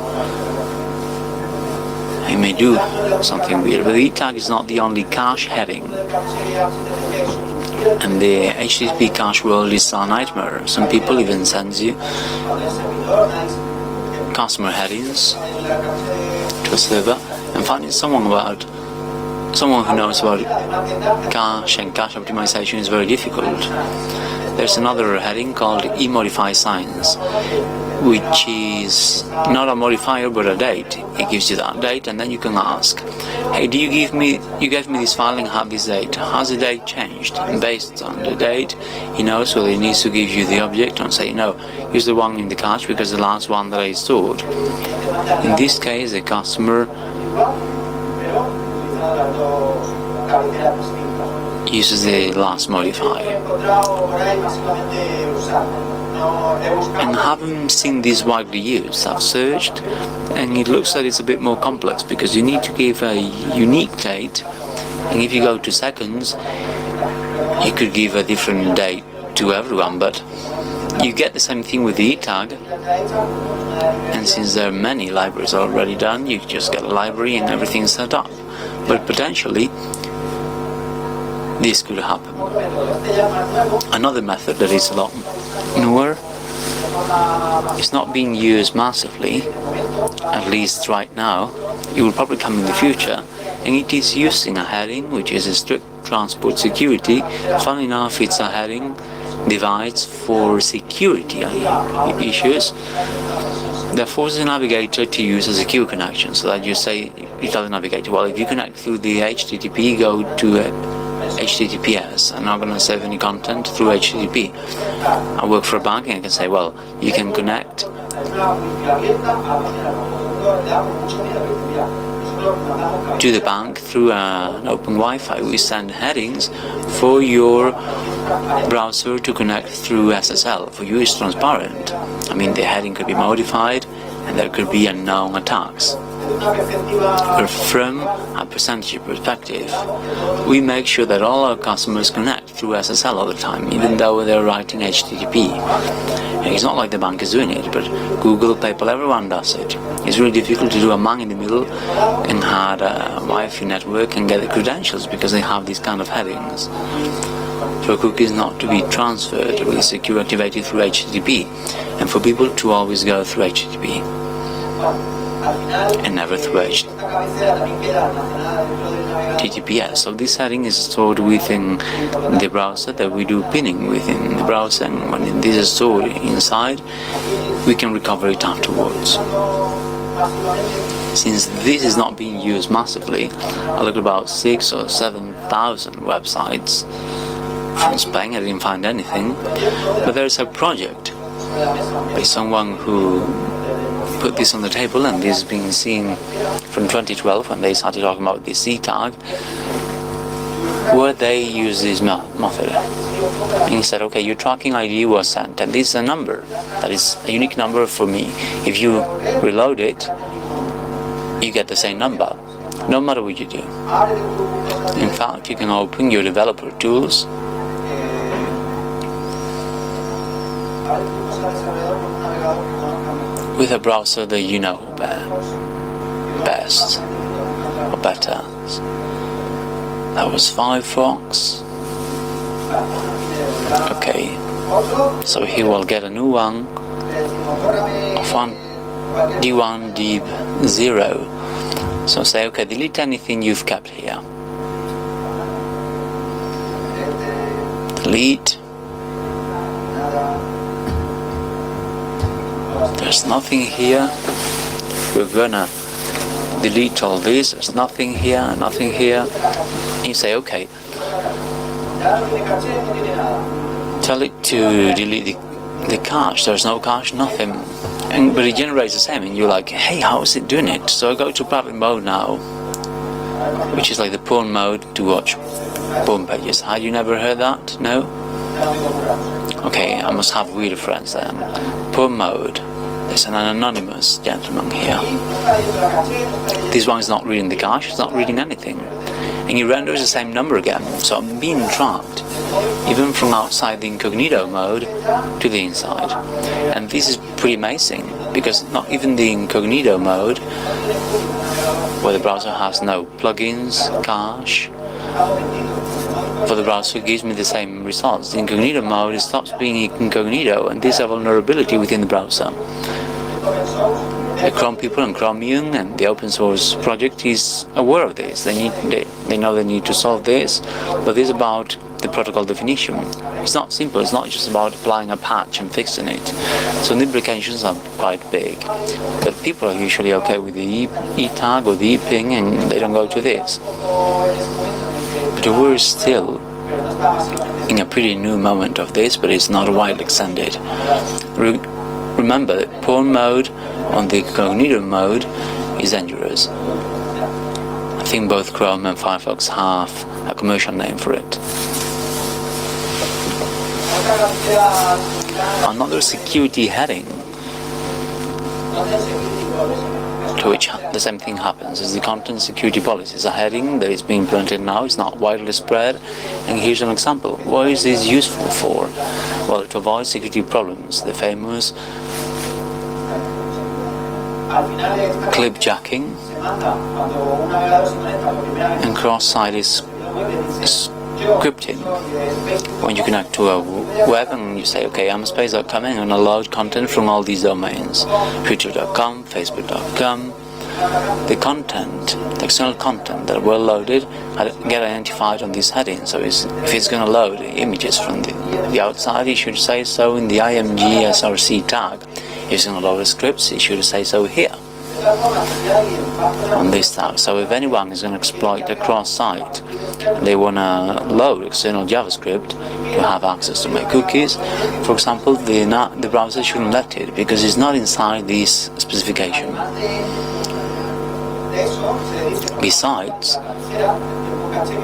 C: It may do something weird, but the ETag is not the only cache heading. And the HTTP cache world is a nightmare. Some people even send you customer headings to a server, and finding someone who knows about cache and cache optimization is very difficult. There's another heading called eModify signs, which is not a modifier but a date. It gives you that date, and then you can ask, hey, you gave me this file and have this date. Has the date changed? And based on the date, he knows whether he needs to give you the object and say, no, use the one in the cache because the last one that I stored. In this case, the customer uses the last modifier. And haven't seen this widely used. I've searched, and it looks like it's a bit more complex because you need to give a unique date, and if you go to seconds, you could give a different date to everyone, but you get the same thing with the ETag. And since there are many libraries already done, you just get a library and everything's set up. But potentially, this could happen. Another method that is a lot newer, it's not being used massively, at least right now. It will probably come in the future, and it is using a heading which is a strict transport security. Funnily enough, it's a heading device for security issues that forces the navigator to use a secure connection. So that you say, you tell the navigator, well, if you connect through the HTTP, go to HTTPS. I'm not going to save any content through HTTP. I work for a bank, and I can say, well, you can connect to the bank through an open Wi-Fi. We send headings for your browser to connect through SSL. For you, it's transparent. I mean, the heading could be modified, and there could be unknown attacks. But from a percentage perspective, we make sure that all our customers connect through SSL all the time, even though they're writing HTTP. And it's not like the bank is doing it, but Google, PayPal, everyone does it. It's really difficult to do a man in the middle and have a Wi-Fi network and get the credentials because they have these kind of headings. For cookies not to be transferred with secure activated through HTTP, and for people to always go through HTTP and never through HTTPS. So this heading is stored within the browser that we do pinning within the browser, and when this is stored inside, we can recover it afterwards. Since this is not being used massively, I looked about 6,000 or 7,000 websites from Spain. I didn't find anything, but there's a project by someone who put this on the table, and this has been seen from 2012 when they started talking about this ETag, where they use this method. And he said, okay, your tracking ID was sent, and this is a number that is a unique number for me. If you reload it, you get the same number, no matter what you do. In fact, you can open your developer tools with a browser that you know best or better. That was Firefox. Okay, so he will get a new one of D1, D0. So say, okay, delete anything you've kept here. Delete. There's nothing here. We're gonna delete all this. There's nothing here, nothing here. And you say, okay, tell it to delete the cache. There's no cache, nothing. But it generates the same, and you're like, hey, how is it doing it? So I go to private mode now, which is like the porn mode to watch porn pages. Had you never heard that? No? Okay, I must have weird friends then. Porn mode. There's an anonymous gentleman here. This one is not reading the cache, it's not reading anything. And he renders the same number again, so I'm being tracked, even from outside the incognito mode to the inside. And this is pretty amazing, because not even the incognito mode, where the browser has no plugins, cache, for the browser gives me the same results. The incognito mode stops being incognito, and this is a vulnerability within the browser. The Chrome people and Chromium and the open source project is aware of this. They know they need to solve this, but this is about the protocol definition. It's not simple. It's not just about applying a patch and fixing it. So the implications are quite big. But people are usually okay with the ETag or the ping, and they don't go to this. But we're still in a pretty new moment of this, but it's not widely extended. Remember that porn mode on the incognito mode is dangerous. I think both Chrome and Firefox have a commercial name for it. Another security heading to which the same thing happens is the content security policy. It's a heading that is being implemented now. It's not widely spread, and here's an example. What is this useful for? Well, to avoid security problems. The famous clickjacking and cross-site scripting. When you connect to a web and you say, okay, I'm space.com and I'm going to load content from all these domains, twitter.com, facebook.com, the content, the external content that were loaded get identified on this heading. So if it's going to load images from the outside, it should say so in the IMG SRC tag. If it's going to load scripts, it should say so here on this tag. So if anyone is going to exploit a cross-site, they want to load external JavaScript to have access to my cookies, for example, the browser shouldn't let it because it's not inside this specification. Besides,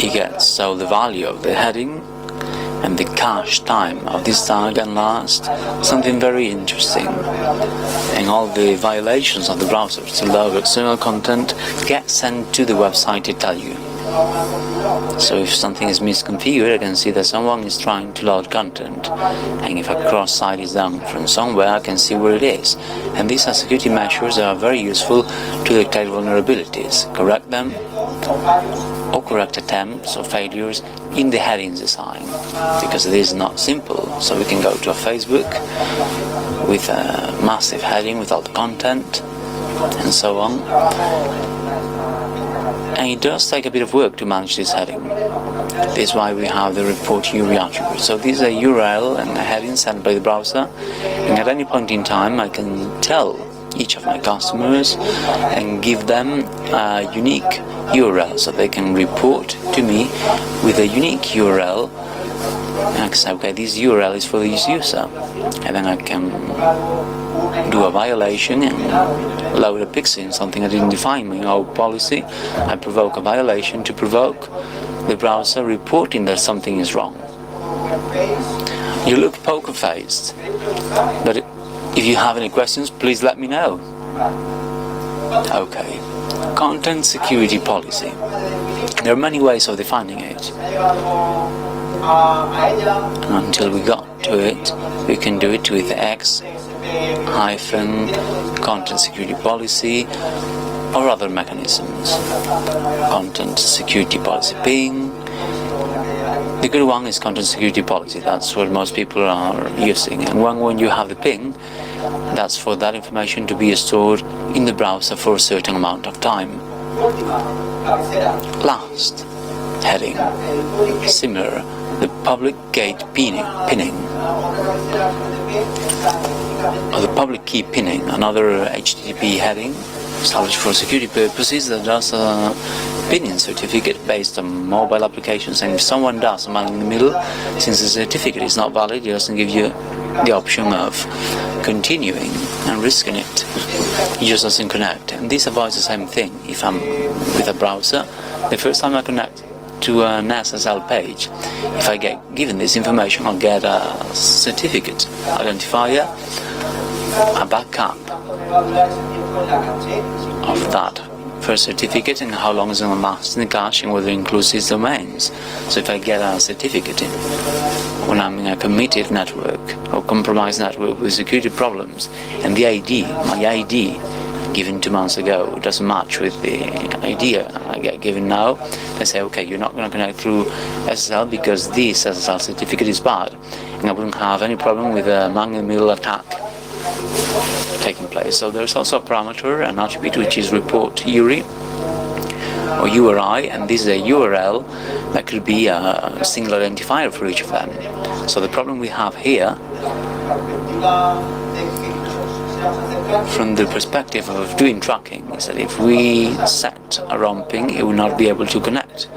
C: it gets so the value of the heading and the cache time of this tag. And last, something very interesting, and all the violations of the browser to load external content get sent to the website to tell you. So if something is misconfigured, I can see that someone is trying to load content, and if a cross-site is done from somewhere, I can see where it is. And these are security measures that are very useful to detect vulnerabilities, correct them, or correct attempts or failures in the headings design, because it is not simple. So we can go to a Facebook with a massive heading with all the content and so on. And it does take a bit of work to manage this heading. This is why we have the report URI attribute. So this is a URL and a heading sent by the browser, and at any point in time I can tell each of my customers and give them a unique URL, so they can report to me with a unique URL, and I can say, okay, this URL is for this user, and then I can do a violation and load a pixel in something I didn't define in my old policy. I provoke a violation to provoke the browser reporting that something is wrong. You look poker-faced, but if you have any questions, please let me know. Okay, content security policy. There are many ways of defining it. And until we got to it, we can do it with X-content security policy or other mechanisms. Content security policy ping. The good one is content security policy. That's what most people are using. And when you have the ping, that's for that information to be stored in the browser for a certain amount of time. Last heading, similar, the public gate pinning, or the public key pinning, another HTTP heading established for security purposes that does a pinning certificate based on mobile applications. And if someone does a man in the middle, since the certificate is not valid, it doesn't give you the option of continuing and risking it. It just doesn't connect. And this avoids the same thing. If I'm with a browser, the first time I connect to an SSL page, if I get given this information, I'll get a certificate identifier, a backup of that first certificate and how long it's going to last in the cache and whether it includes its domains. So if I get a certificate when I'm in a committed network or compromised network with security problems, and the ID, my ID given 2 months ago, doesn't match with the ID I get given now, they say, okay, you're not going to connect through SSL because this SSL certificate is bad, and I wouldn't have any problem with a man-in-the-middle attack taking place. So there's also a parameter, an attribute, which is report URI or URI, and this is a URL that could be a single identifier for each of them. So the problem we have here, from the perspective of doing tracking, is that if we set a ROM ping, it will not be able to connect.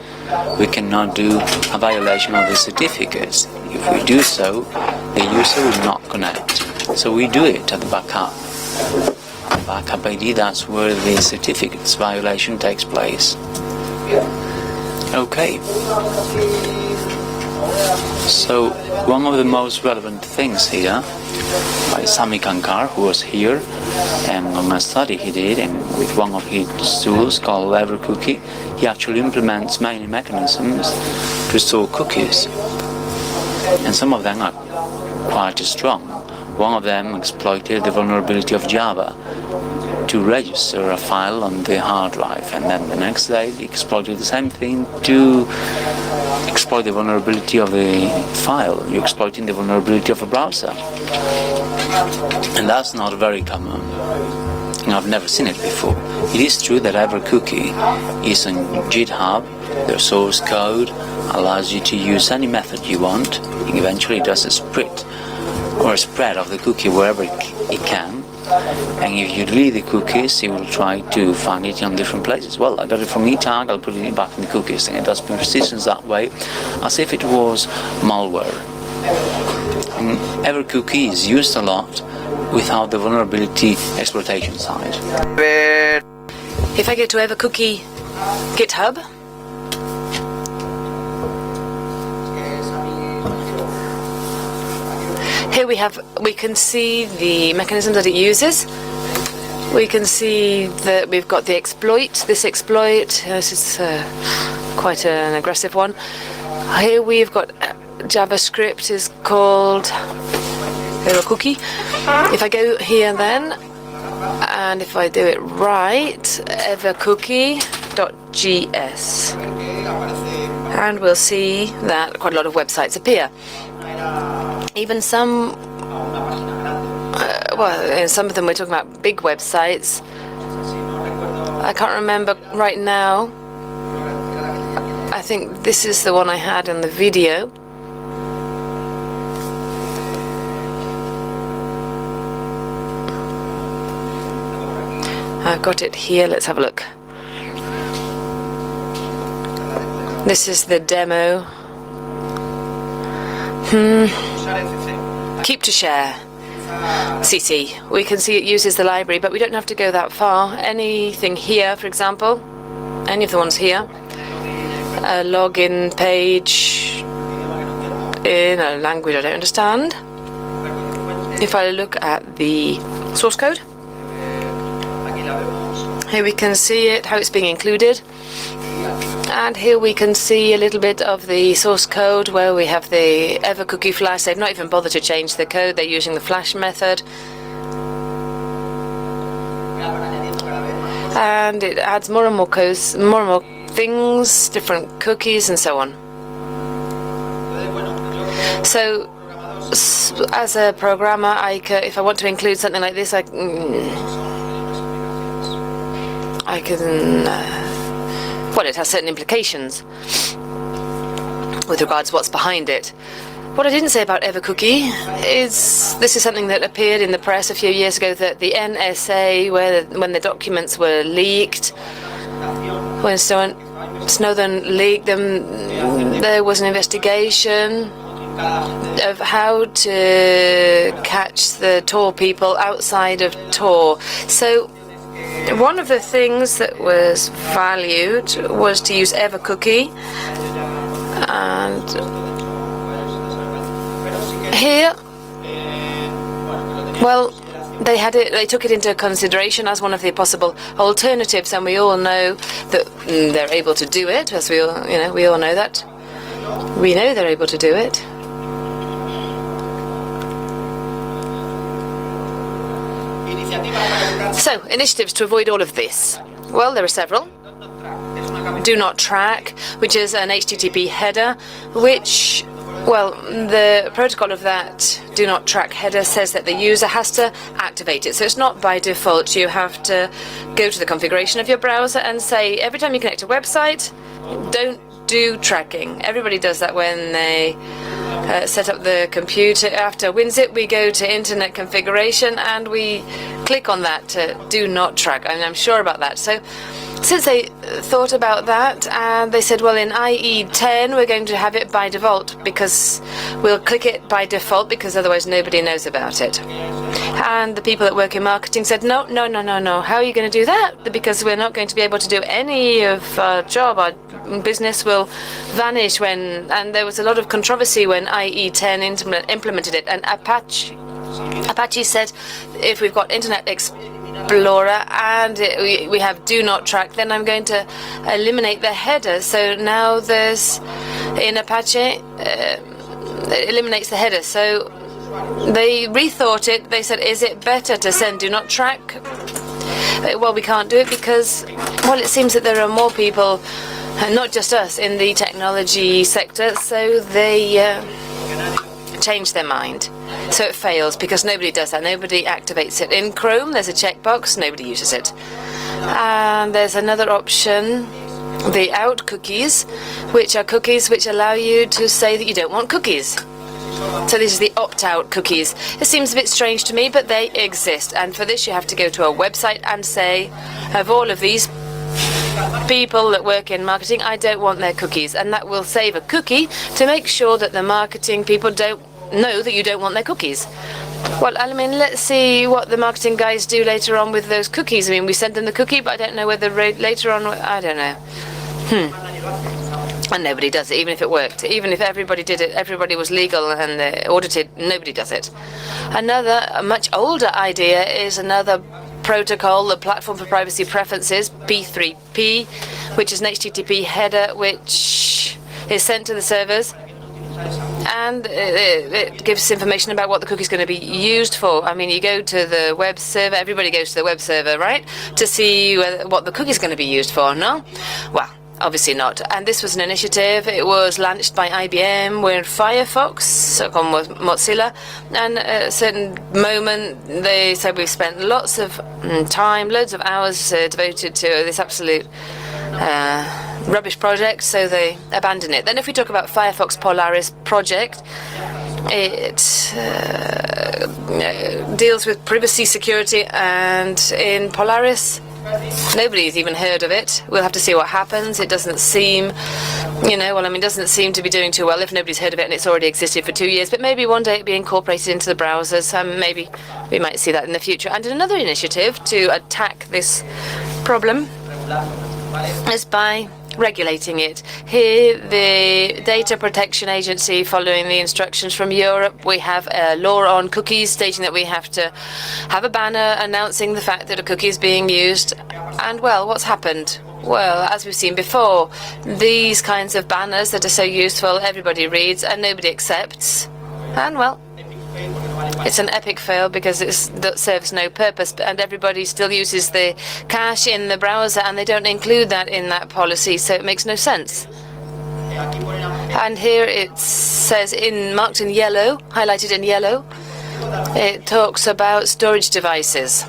C: We cannot do a violation of the certificates. If we do so, the user will not connect. So we do it at the backup. Backup ID, that's where the certificates violation takes place. Okay. So one of the most relevant things here, by Sami Kankar, who was here, and on a study he did, and with one of his tools called EverCookie, he actually implements many mechanisms to store cookies, and some of them are quite strong. One of them exploited the vulnerability of Java to register a file on the hard drive, and then the next day he exploited the same thing to exploit the vulnerability of the file. You're exploiting the vulnerability of a browser, and that's not very common. I've never seen it before. It is true that EverCookie is on GitHub. Their source code allows you to use any method you want, and eventually it does a split or a spread of the cookie wherever it can. And if you delete the cookies, it will try to find it on different places. Well, I got it from ETag, I'll put it back in the cookies, and it does persistence that way, as if it was malware. And EverCookie is used a lot without the vulnerability exploitation side.
B: If I go to EverCookie GitHub, Here we can see the mechanism that it uses. We can see that we've got the exploit. This exploit, this is quite an aggressive one. Here we've got Javascript is called a cookie. If I go here then, and if I do it right, evercookie.js, and we'll see that quite a lot of websites appear. Even some, well, in some of them we're talking about big websites. I can't remember right now. I think this is the one I had in the video. I've got it here. Let's have a look. This is the demo. Keep to share. CC. We can see it uses the library, but we don't have to go that far. Anything here, for example, any of the ones here, a login page in a language I don't understand. If I look at the source code, here we can see it, how it's being included. And here we can see a little bit of the source code where we have the ever cookie flash. They've not even bothered to change the code. They're using the flash method. And it adds more and more codes, more and more things, different cookies and so on. So as a programmer, if I want to include something like this, I can well, it has certain implications with regards to what's behind it. What I didn't say about evercookie is this is something that appeared in the press a few years ago, that the NSA, when the documents were leaked, when Snowden leaked them, there was an investigation of how to catch the Tor people outside of Tor. So one of the things that was valued was to use evercookie, and here, well, they took it into consideration as one of the possible alternatives, and we all know that they're able to do it, as we all know that. We know they're able to do it. So, initiatives to avoid all of this. Well, there are several. Do not track, which is an HTTP header, which, well, the protocol of that do not track header says that the user has to activate it. So it's not by default. You have to go to the configuration of your browser and say, every time you connect to a website, don't do tracking. Everybody does that when they set up the computer. After WinZip, we go to Internet Configuration and we click on that to do not track. And I'm sure about that. So since they thought about that, and they said, well, in IE10 we're going to have it by default, because we'll click it by default because otherwise nobody knows about it. And the people that work in marketing said, no, how are you going to do that? Because we're not going to be able to do any of our job. Our business will vanish and there was a lot of controversy when IE10 implemented it, and Apache said, if we've got Internet Explorer and we have do not track, then I'm going to eliminate the header. So now there's, in Apache, it eliminates the header. So they rethought it. They said, is it better to send do not track? Well, we can't do it because, well, it seems that there are more people, not just us, in the technology sector, so they changed their mind. So it fails because nobody does that. Nobody activates it. In Chrome, there's a checkbox. Nobody uses it. And there's another option, the out cookies, which are cookies which allow you to say that you don't want cookies. So this is the opt-out cookies. It seems a bit strange to me, but they exist. And for this, you have to go to a website and say, of all of these people that work in marketing, I don't want their cookies. And that will save a cookie to make sure that the marketing people don't know that you don't want their cookies. Well, I mean, let's see what the marketing guys do later on with those cookies. I mean, we send them the cookie, but I don't know whether later on, I don't know. And nobody does it, even if it worked. Even if everybody did it, everybody was legal and audited, nobody does it. Another, a much older idea is another protocol, the Platform for Privacy Preferences, P3P, which is an HTTP header which is sent to the servers. And it gives information about what the cookie is going to be used for. I mean, you go to the web server, everybody goes to the web server, right, to see what the cookie is going to be used for, no? Well, obviously not. And this was an initiative. It was launched by IBM with Firefox, so con Mozilla. And at a certain moment, they said we've spent lots of time, loads of hours devoted to this absolute rubbish project, so they abandoned it. Then if we talk about Firefox Polaris project, it deals with privacy, security, and in Polaris, nobody's even heard of it. We'll have to see what happens. It doesn't seem, doesn't seem to be doing too well if nobody's heard of it and it's already existed for 2 years. But maybe one day it'll be incorporated into the browsers. Maybe we might see that in the future. And another initiative to attack this problem is by regulating it. Here, the Data Protection Agency, following the instructions from Europe, we have a law on cookies stating that we have to have a banner announcing the fact that a cookie is being used. And, well, what's happened? Well, as we've seen before, these kinds of banners that are so useful, everybody reads and nobody accepts. And, well, it's an epic fail because that serves no purpose, and everybody still uses the cache in the browser and they don't include that in that policy, so it makes no sense. And here it says, marked in yellow, highlighted in yellow, it talks about storage devices.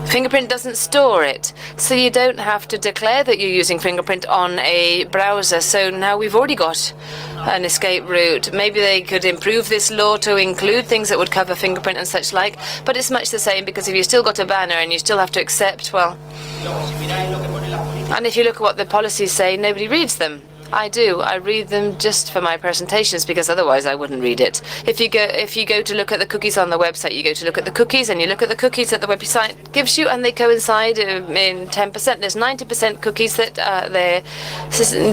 B: Fingerprint doesn't store it, so you don't have to declare that you're using Fingerprint on a browser. So now we've already got an escape route. Maybe they could improve this law to include things that would cover Fingerprint and such like, but it's much the same, because if you still got a banner and you still have to accept, well, and if you look at what the policies say, nobody reads them. I do. I read them just for my presentations, because otherwise I wouldn't read it. If you go to look at the cookies on the website, you go to look at the cookies, and you look at the cookies that the website gives you, and they coincide in 10%. There's 90% cookies that they're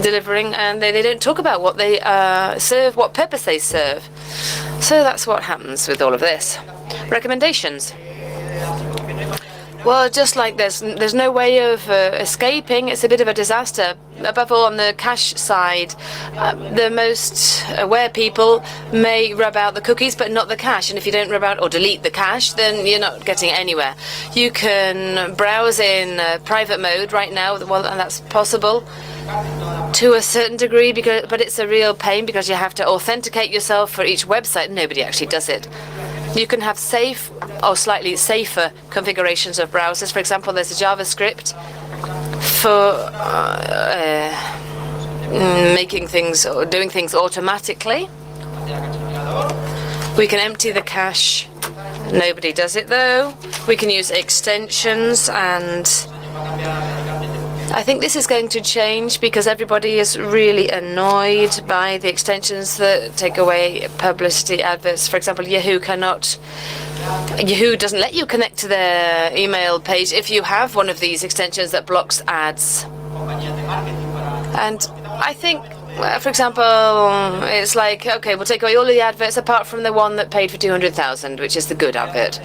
B: delivering, and they don't talk about what they serve, what purpose they serve. So that's what happens with all of this. Recommendations. Well, just like there's no way of escaping, it's a bit of a disaster. Above all, on the cache side, the most aware people may rub out the cookies, but not the cache. And if you don't rub out or delete the cache, then you're not getting anywhere. You can browse in private mode right now, well, and that's possible to a certain degree, but it's a real pain because you have to authenticate yourself for each website. Nobody actually does it. You can have safe or slightly safer configurations of browsers. For example, there's a JavaScript for making things or doing things automatically. We can empty the cache. Nobody does it though. We can use extensions, and I think this is going to change because everybody is really annoyed by the extensions that take away publicity adverts. For example, Yahoo doesn't let you connect to their email page if you have one of these extensions that blocks ads. And I think, for example, it's like, okay, we'll take away all of the adverts apart from the one that paid for 200,000, which is the good advert.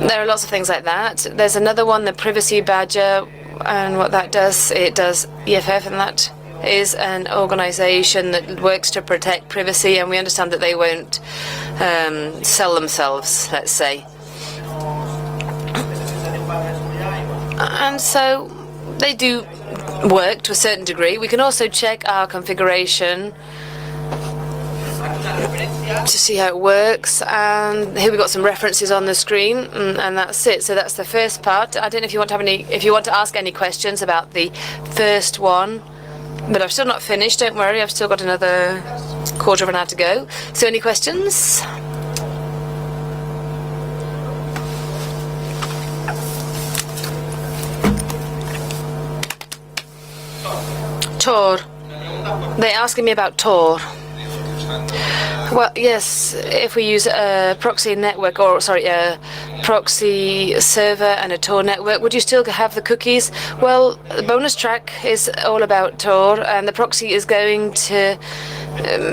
B: There are lots of things like that. There's another one, the Privacy Badger. And what that does, it does EFF, and that is an organization that works to protect privacy, and we understand that they won't sell themselves, let's say. And so they do work to a certain degree. We can also check our configuration to see how it works, and here we've got some references on the screen, and that's it. So that's the first part. I don't know if you want to ask any questions about the first one, but I've still not finished. Don't worry, I've still got another quarter of an hour to go. So any questions? Tor. They're asking me about Tor. Well, yes, if we use a proxy network, or sorry, a proxy server and a Tor network, would you still have the cookies? Well, the bonus track is all about Tor, and the proxy is going to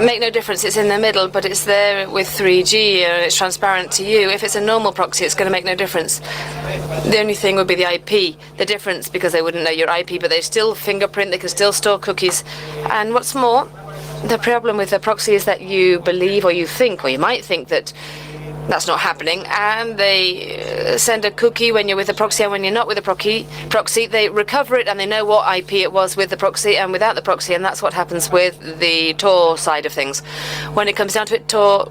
B: make no difference. It's in the middle, but it's there with 3G, and it's transparent to you. If it's a normal proxy, it's going to make no difference. The only thing would be the IP. The difference, because they wouldn't know your IP, but they still fingerprint, they can still store cookies. And what's more, the problem with the proxy is that you believe, or you think, or you might think that that's not happening, and they send a cookie when you're with the proxy, and when you're not with the proxy, they recover it, and they know what IP it was with the proxy and without the proxy, and that's what happens with the Tor side of things. When it comes down to it, Tor,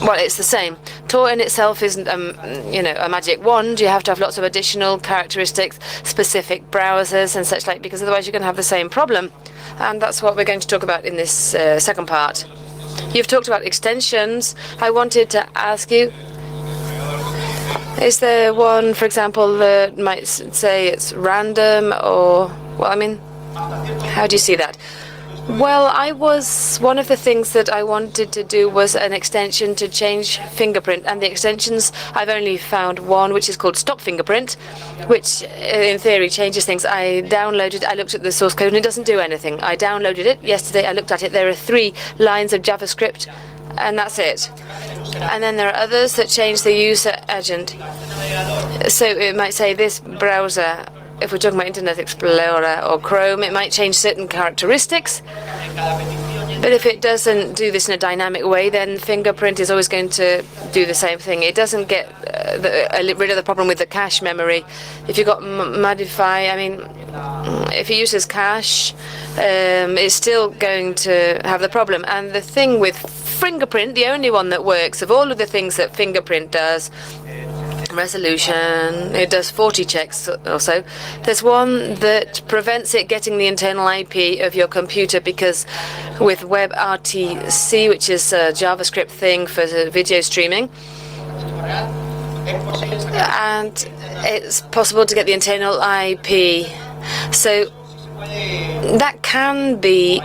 B: well, it's the same. Tor in itself isn't, a magic wand. You have to have lots of additional characteristics, specific browsers and such like, because otherwise you're going to have the same problem. And that's what we're going to talk about in this second part. You've talked about extensions. I wanted to ask you, is there one, for example, that might say it's random, or, well, I mean, how do you see that? Well, one of the things that I wanted to do was an extension to change fingerprint, and the extensions, I've only found one, which is called Stop Fingerprint, which in theory changes things. I looked at the source code, and it doesn't do anything. I downloaded it yesterday, I looked at it, there are 3 lines of JavaScript, and that's it. And then there are others that change the user agent. So it might say this browser, if we're talking about Internet Explorer or Chrome, it might change certain characteristics. But if it doesn't do this in a dynamic way, then Fingerprint is always going to do the same thing. It doesn't get rid of the problem with the cache memory. If you've got modify, I mean, if it uses cache, it's still going to have the problem. And the thing with Fingerprint, the only one that works, of all of the things that Fingerprint does, resolution, it does 40 checks or so. There's one that prevents it getting the internal IP of your computer, because with WebRTC, which is a JavaScript thing for video streaming, and it's possible to get the internal IP. So that can be,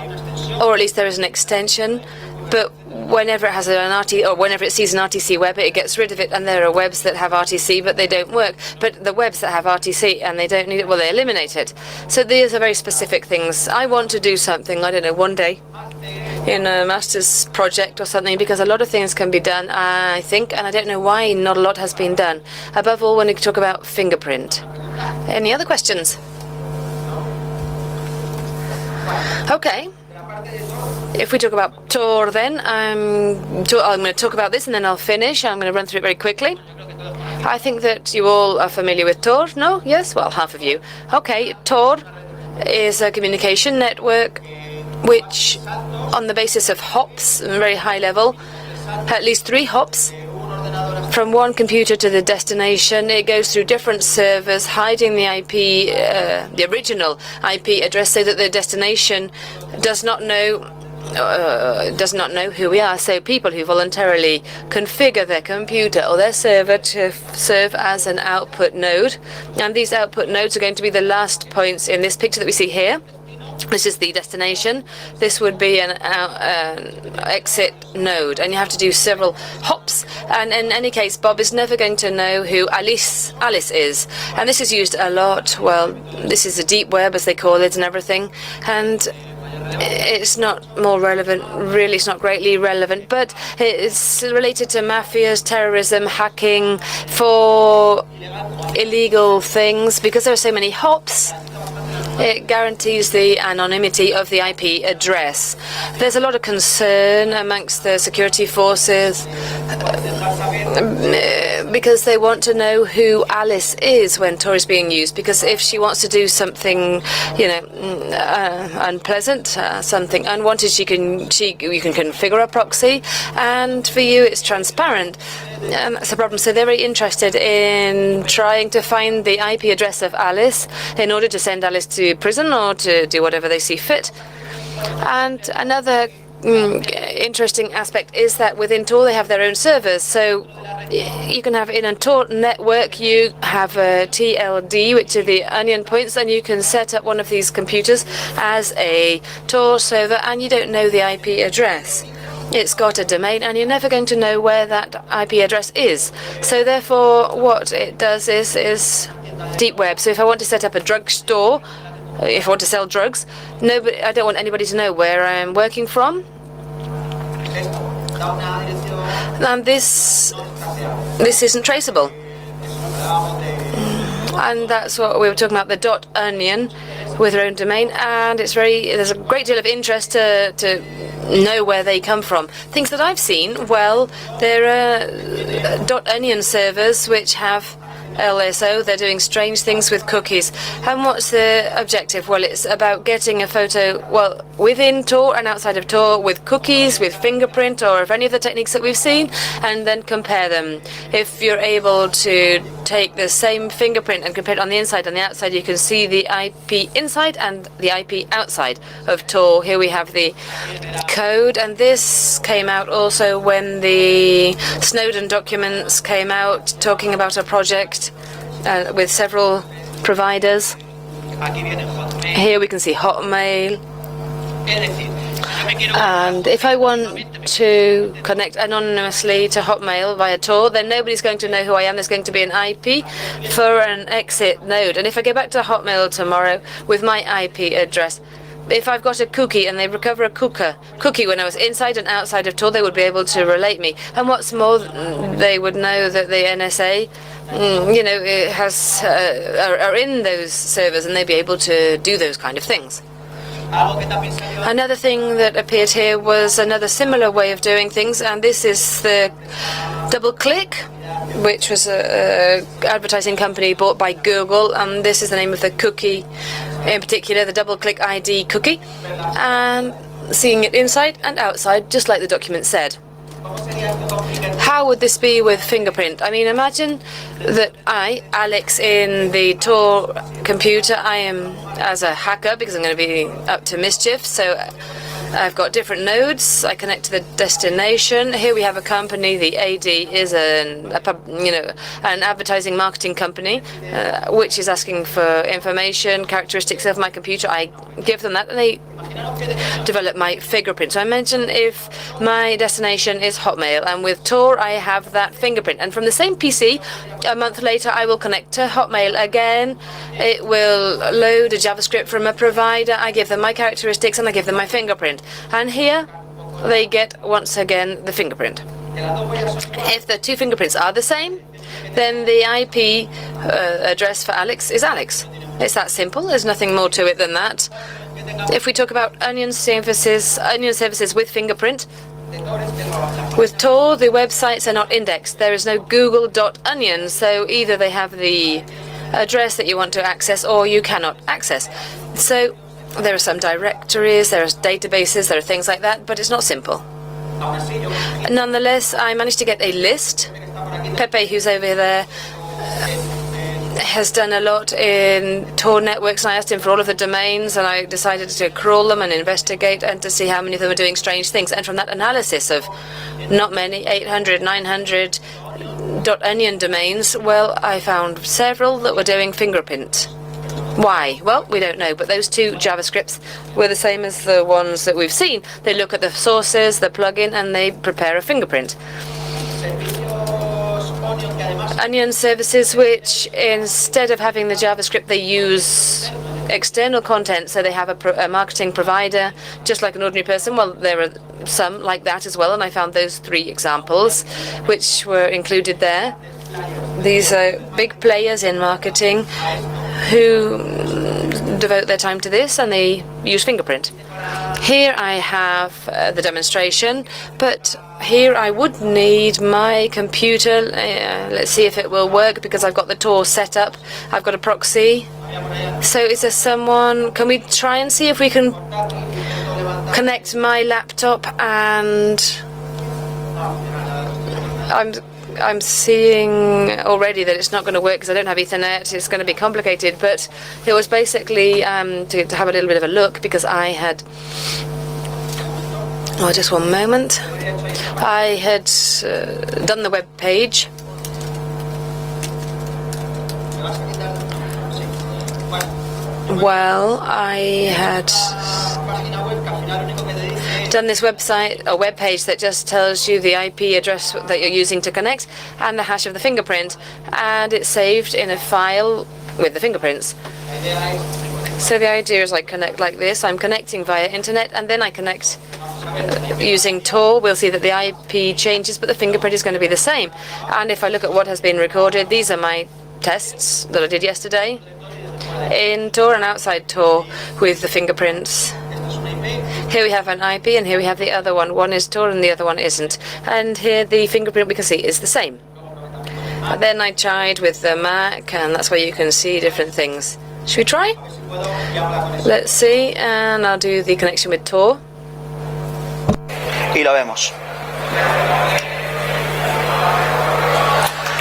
B: or at least there is an extension, but whenever it has whenever it sees an RTC web, it gets rid of it, and there are webs that have RTC but they don't work. But the webs that have RTC and they don't need it, well, they eliminate it. So these are very specific things. I want to do something, I don't know, one day in a master's project or something, because a lot of things can be done, I think, and I don't know why not a lot has been done. Above all, when we talk about fingerprint. Any other questions? Okay. If we talk about Tor, then I'm going to talk about this, and then I'll finish. I'm going to run through it very quickly. I think that you all are familiar with Tor. No? Yes? Well, half of you. Okay, Tor is a communication network which, on the basis of hops, very high level, at least 3 hops, from one computer to the destination. It goes through different servers, hiding the IP, the original IP address, so that the destination does not know who we are. So people who voluntarily configure their computer or their server to serve as an output node, and these output nodes are going to be the last points in this picture that we see here. This is the destination. This would be an exit node, and you have to do several hops. And in any case, Bob is never going to know who Alice is. And this is used a lot. Well, this is a deep web, as they call it, and everything. And it's not more relevant, really, it's not greatly relevant, but it's related to mafias, terrorism, hacking, for illegal things, because there are so many hops. It guarantees the anonymity of the IP address. There's a lot of concern amongst the security forces because they want to know who Alice is when Tor is being used, because if she wants to do something, unpleasant, something unwanted, you can configure a proxy, and for you it's transparent. And that's a problem. So they're very interested in trying to find the IP address of Alice in order to send Alice to prison or to do whatever they see fit. And another interesting aspect is that within Tor they have their own servers. So you can have in a Tor network, you have a TLD, which are the onion points, and you can set up one of these computers as a Tor server, and you don't know the IP address. It's got a domain, and you're never going to know where that IP address is. So therefore, what it does is deep web. So if I want to set up a drugstore, if I want to sell drugs, I don't want anybody to know where I'm working from. And this isn't traceable. And that's what we were talking about, the .onion with their own domain, and there's a great deal of interest to know where they come from. Things that I've seen, well, there are .onion servers which have LSO. They're doing strange things with cookies. And what's the objective? Well, it's about getting a photo, well, within Tor and outside of Tor, with cookies, with Fingerprint, or of any of the techniques that we've seen, and then compare them. If you're able to take the same fingerprint and compare it on the inside and the outside, you can see the IP inside and the IP outside of Tor. Here we have the code, and this came out also when the Snowden documents came out, talking about a project with several providers. Here we can see Hotmail. And if I want to connect anonymously to Hotmail via Tor, then nobody's going to know who I am. There's going to be an IP for an exit node. And if I go back to Hotmail tomorrow with my IP address, if I've got a cookie and they recover a cookie when I was inside and outside of Tor, they would be able to relate me. And what's more, they would know that the NSA, are in those servers, and they'd be able to do those kind of things. Another thing that appeared here was another similar way of doing things, and this is the DoubleClick, which was an advertising company bought by Google, and this is the name of the cookie, in particular the DoubleClick ID cookie, and seeing it inside and outside, just like the document said. How would this be with Fingerprint? I mean, imagine that I, Alex, in the Tor computer, I am as a hacker because I'm going to be up to mischief. So I've got different nodes. I connect to the destination. Here we have a company. The AD is an advertising marketing company, which is asking for information, characteristics of my computer. I give them that, and they develop my fingerprint. So I mentioned if my destination is Hotmail, and with Tor I have that fingerprint, and from the same PC a month later I will connect to Hotmail again. It will load a JavaScript from a provider. I give them my characteristics and I give them my fingerprint, and here they get once again the fingerprint. If the two fingerprints are the same, then the IP address for Alex is Alex. It's that simple. There's nothing more to it than that. If we talk about onion services with fingerprint, with Tor, the websites are not indexed. There is no google.onion, so either they have the address that you want to access or you cannot access. So there are some directories, there are databases, there are things like that, but it's not simple. Nonetheless, I managed to get a list. Pepe, who's over there, has done a lot in Tor networks, and I asked him for all of the domains, and I decided to crawl them and investigate and to see how many of them are doing strange things. And from that analysis of not many, 800, 900 .onion domains, well, I found several that were doing fingerprint. Why? Well, we don't know, but those two JavaScripts were the same as the ones that we've seen. They look at the sources, the plugin, and they prepare a fingerprint. Onion services, which instead of having the JavaScript, they use external content, so they have a marketing provider, just like an ordinary person. Well, there are some like that as well, and I found those 3 examples, which were included there. These are big players in marketing who devote their time to this, and they use fingerprint. Here I have the demonstration, but here I would need my computer. Let's see if it will work, because I've got the Tor set up. I've got a proxy. So is there someone? Can we try and see if we can connect my laptop? And I'm seeing already that it's not going to work because I don't have Ethernet. It's going to be complicated, but it was basically to have a little bit of a look, because I had... Oh, just one moment. I had done the web page. Well, I had done this website or web page that just tells you the IP address that you're using to connect and the hash of the fingerprint, and it's saved in a file with the fingerprints. So the idea is I connect like this. I'm connecting via internet, and then I connect using Tor. We'll see that the IP changes, but the fingerprint is going to be the same. And if I look at what has been recorded, these are my tests that I did yesterday in Tor and outside Tor with the fingerprints. Here we have an IP, and here we have the other one. One is Tor and the other one isn't. And here the fingerprint we can see is the same. And then I tried with the Mac, and that's where you can see different things. Should we try? Let's see, and I'll do the connection with Tor.
A: Y lo vemos.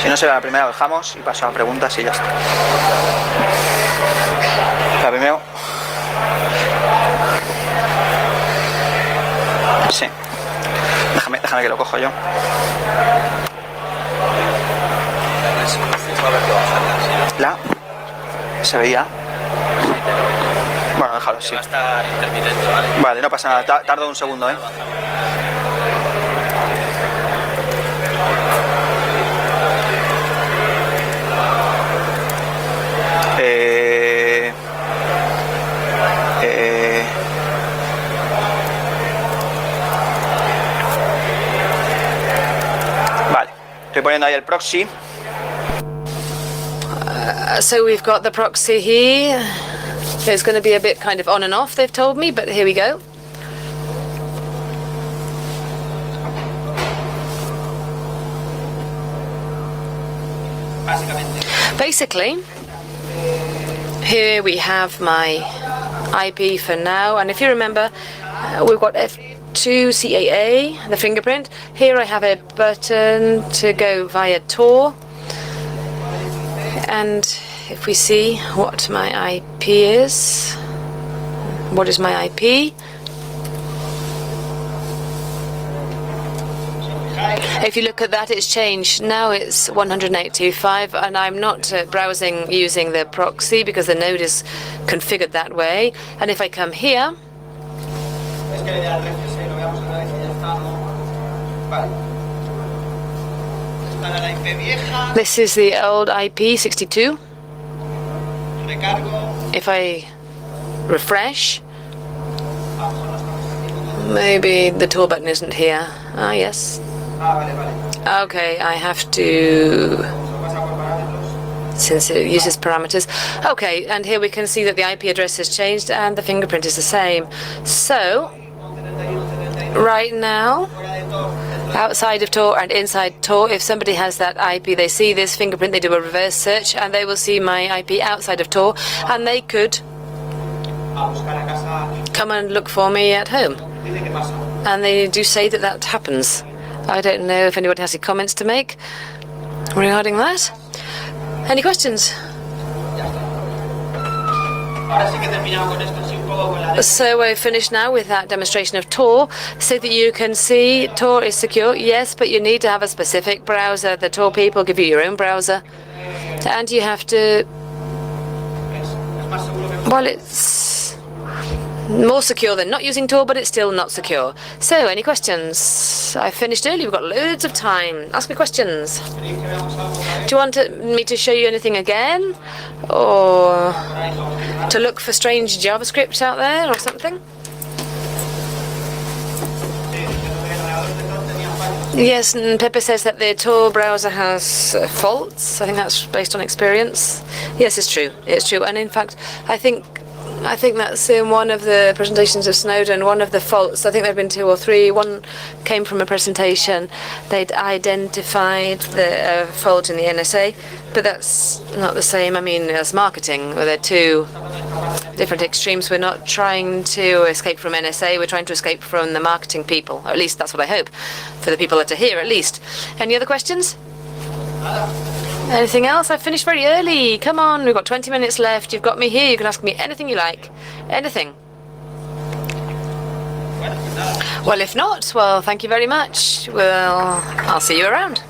A: Si no se ve la primera, lo dejamos y paso a preguntas y ya está. La primera. Sí. Déjame que lo cojo yo. La. ¿Se veía? Bueno, déjalo, sí. Vale, no pasa nada. Tardo un segundo, ¿eh? Vale, estoy poniendo ahí el proxy.
B: So we've got the proxy here. It's going to be a bit kind of on and off, they've told me, but here we go. Basically, here we have my IP for now, and if you remember, we've got F2 CAA, the fingerprint. Here I have a button to go via Tor, and if we see what my IP is, what is my IP? If you look at that, it's changed. Now it's 108.2.5, and I'm not browsing using the proxy because the node is configured that way. And if I come here, this is the old IP 62. If I refresh, maybe the Tor button isn't here. Ah, yes. Okay, I have to, since it uses parameters. Okay, and here we can see that the IP address has changed and the fingerprint is the same. So, right now, outside of Tor and inside Tor, if somebody has that IP, they see this fingerprint, they do a reverse search, and they will see my IP outside of Tor, and they could come and look for me at home. And they do say that that happens. I don't know if anybody has any comments to make regarding that. Any questions? So we're finished now with that demonstration of Tor, so that you can see Tor is secure, yes, but you need to have a specific browser. The Tor people give you your own browser, and you have to, well, it's more secure than not using Tor, but it's still not secure. So, any questions? I finished early, we've got loads of time. Ask me questions. Do you want me to show you anything again? Or to look for strange JavaScript out there or something? Yes, and Pepe says that the Tor browser has faults. I think that's based on experience. Yes, it's true. It's true. And in fact, I think that's in one of the presentations of Snowden, one of the faults. I think there have been 2 or 3. One came from a presentation. They'd identified the fault in the NSA, but that's not the same. I mean, as marketing, where they're 2 different extremes. We're not trying to escape from NSA. We're trying to escape from the marketing people. Or at least that's what I hope, for the people that are here, at least. Any other questions? Anything else? I finished very early. Come on, we've got 20 minutes left. You've got me here. You can ask me anything you like. Anything. Well, if not, well, thank you very much. Well, I'll see you around.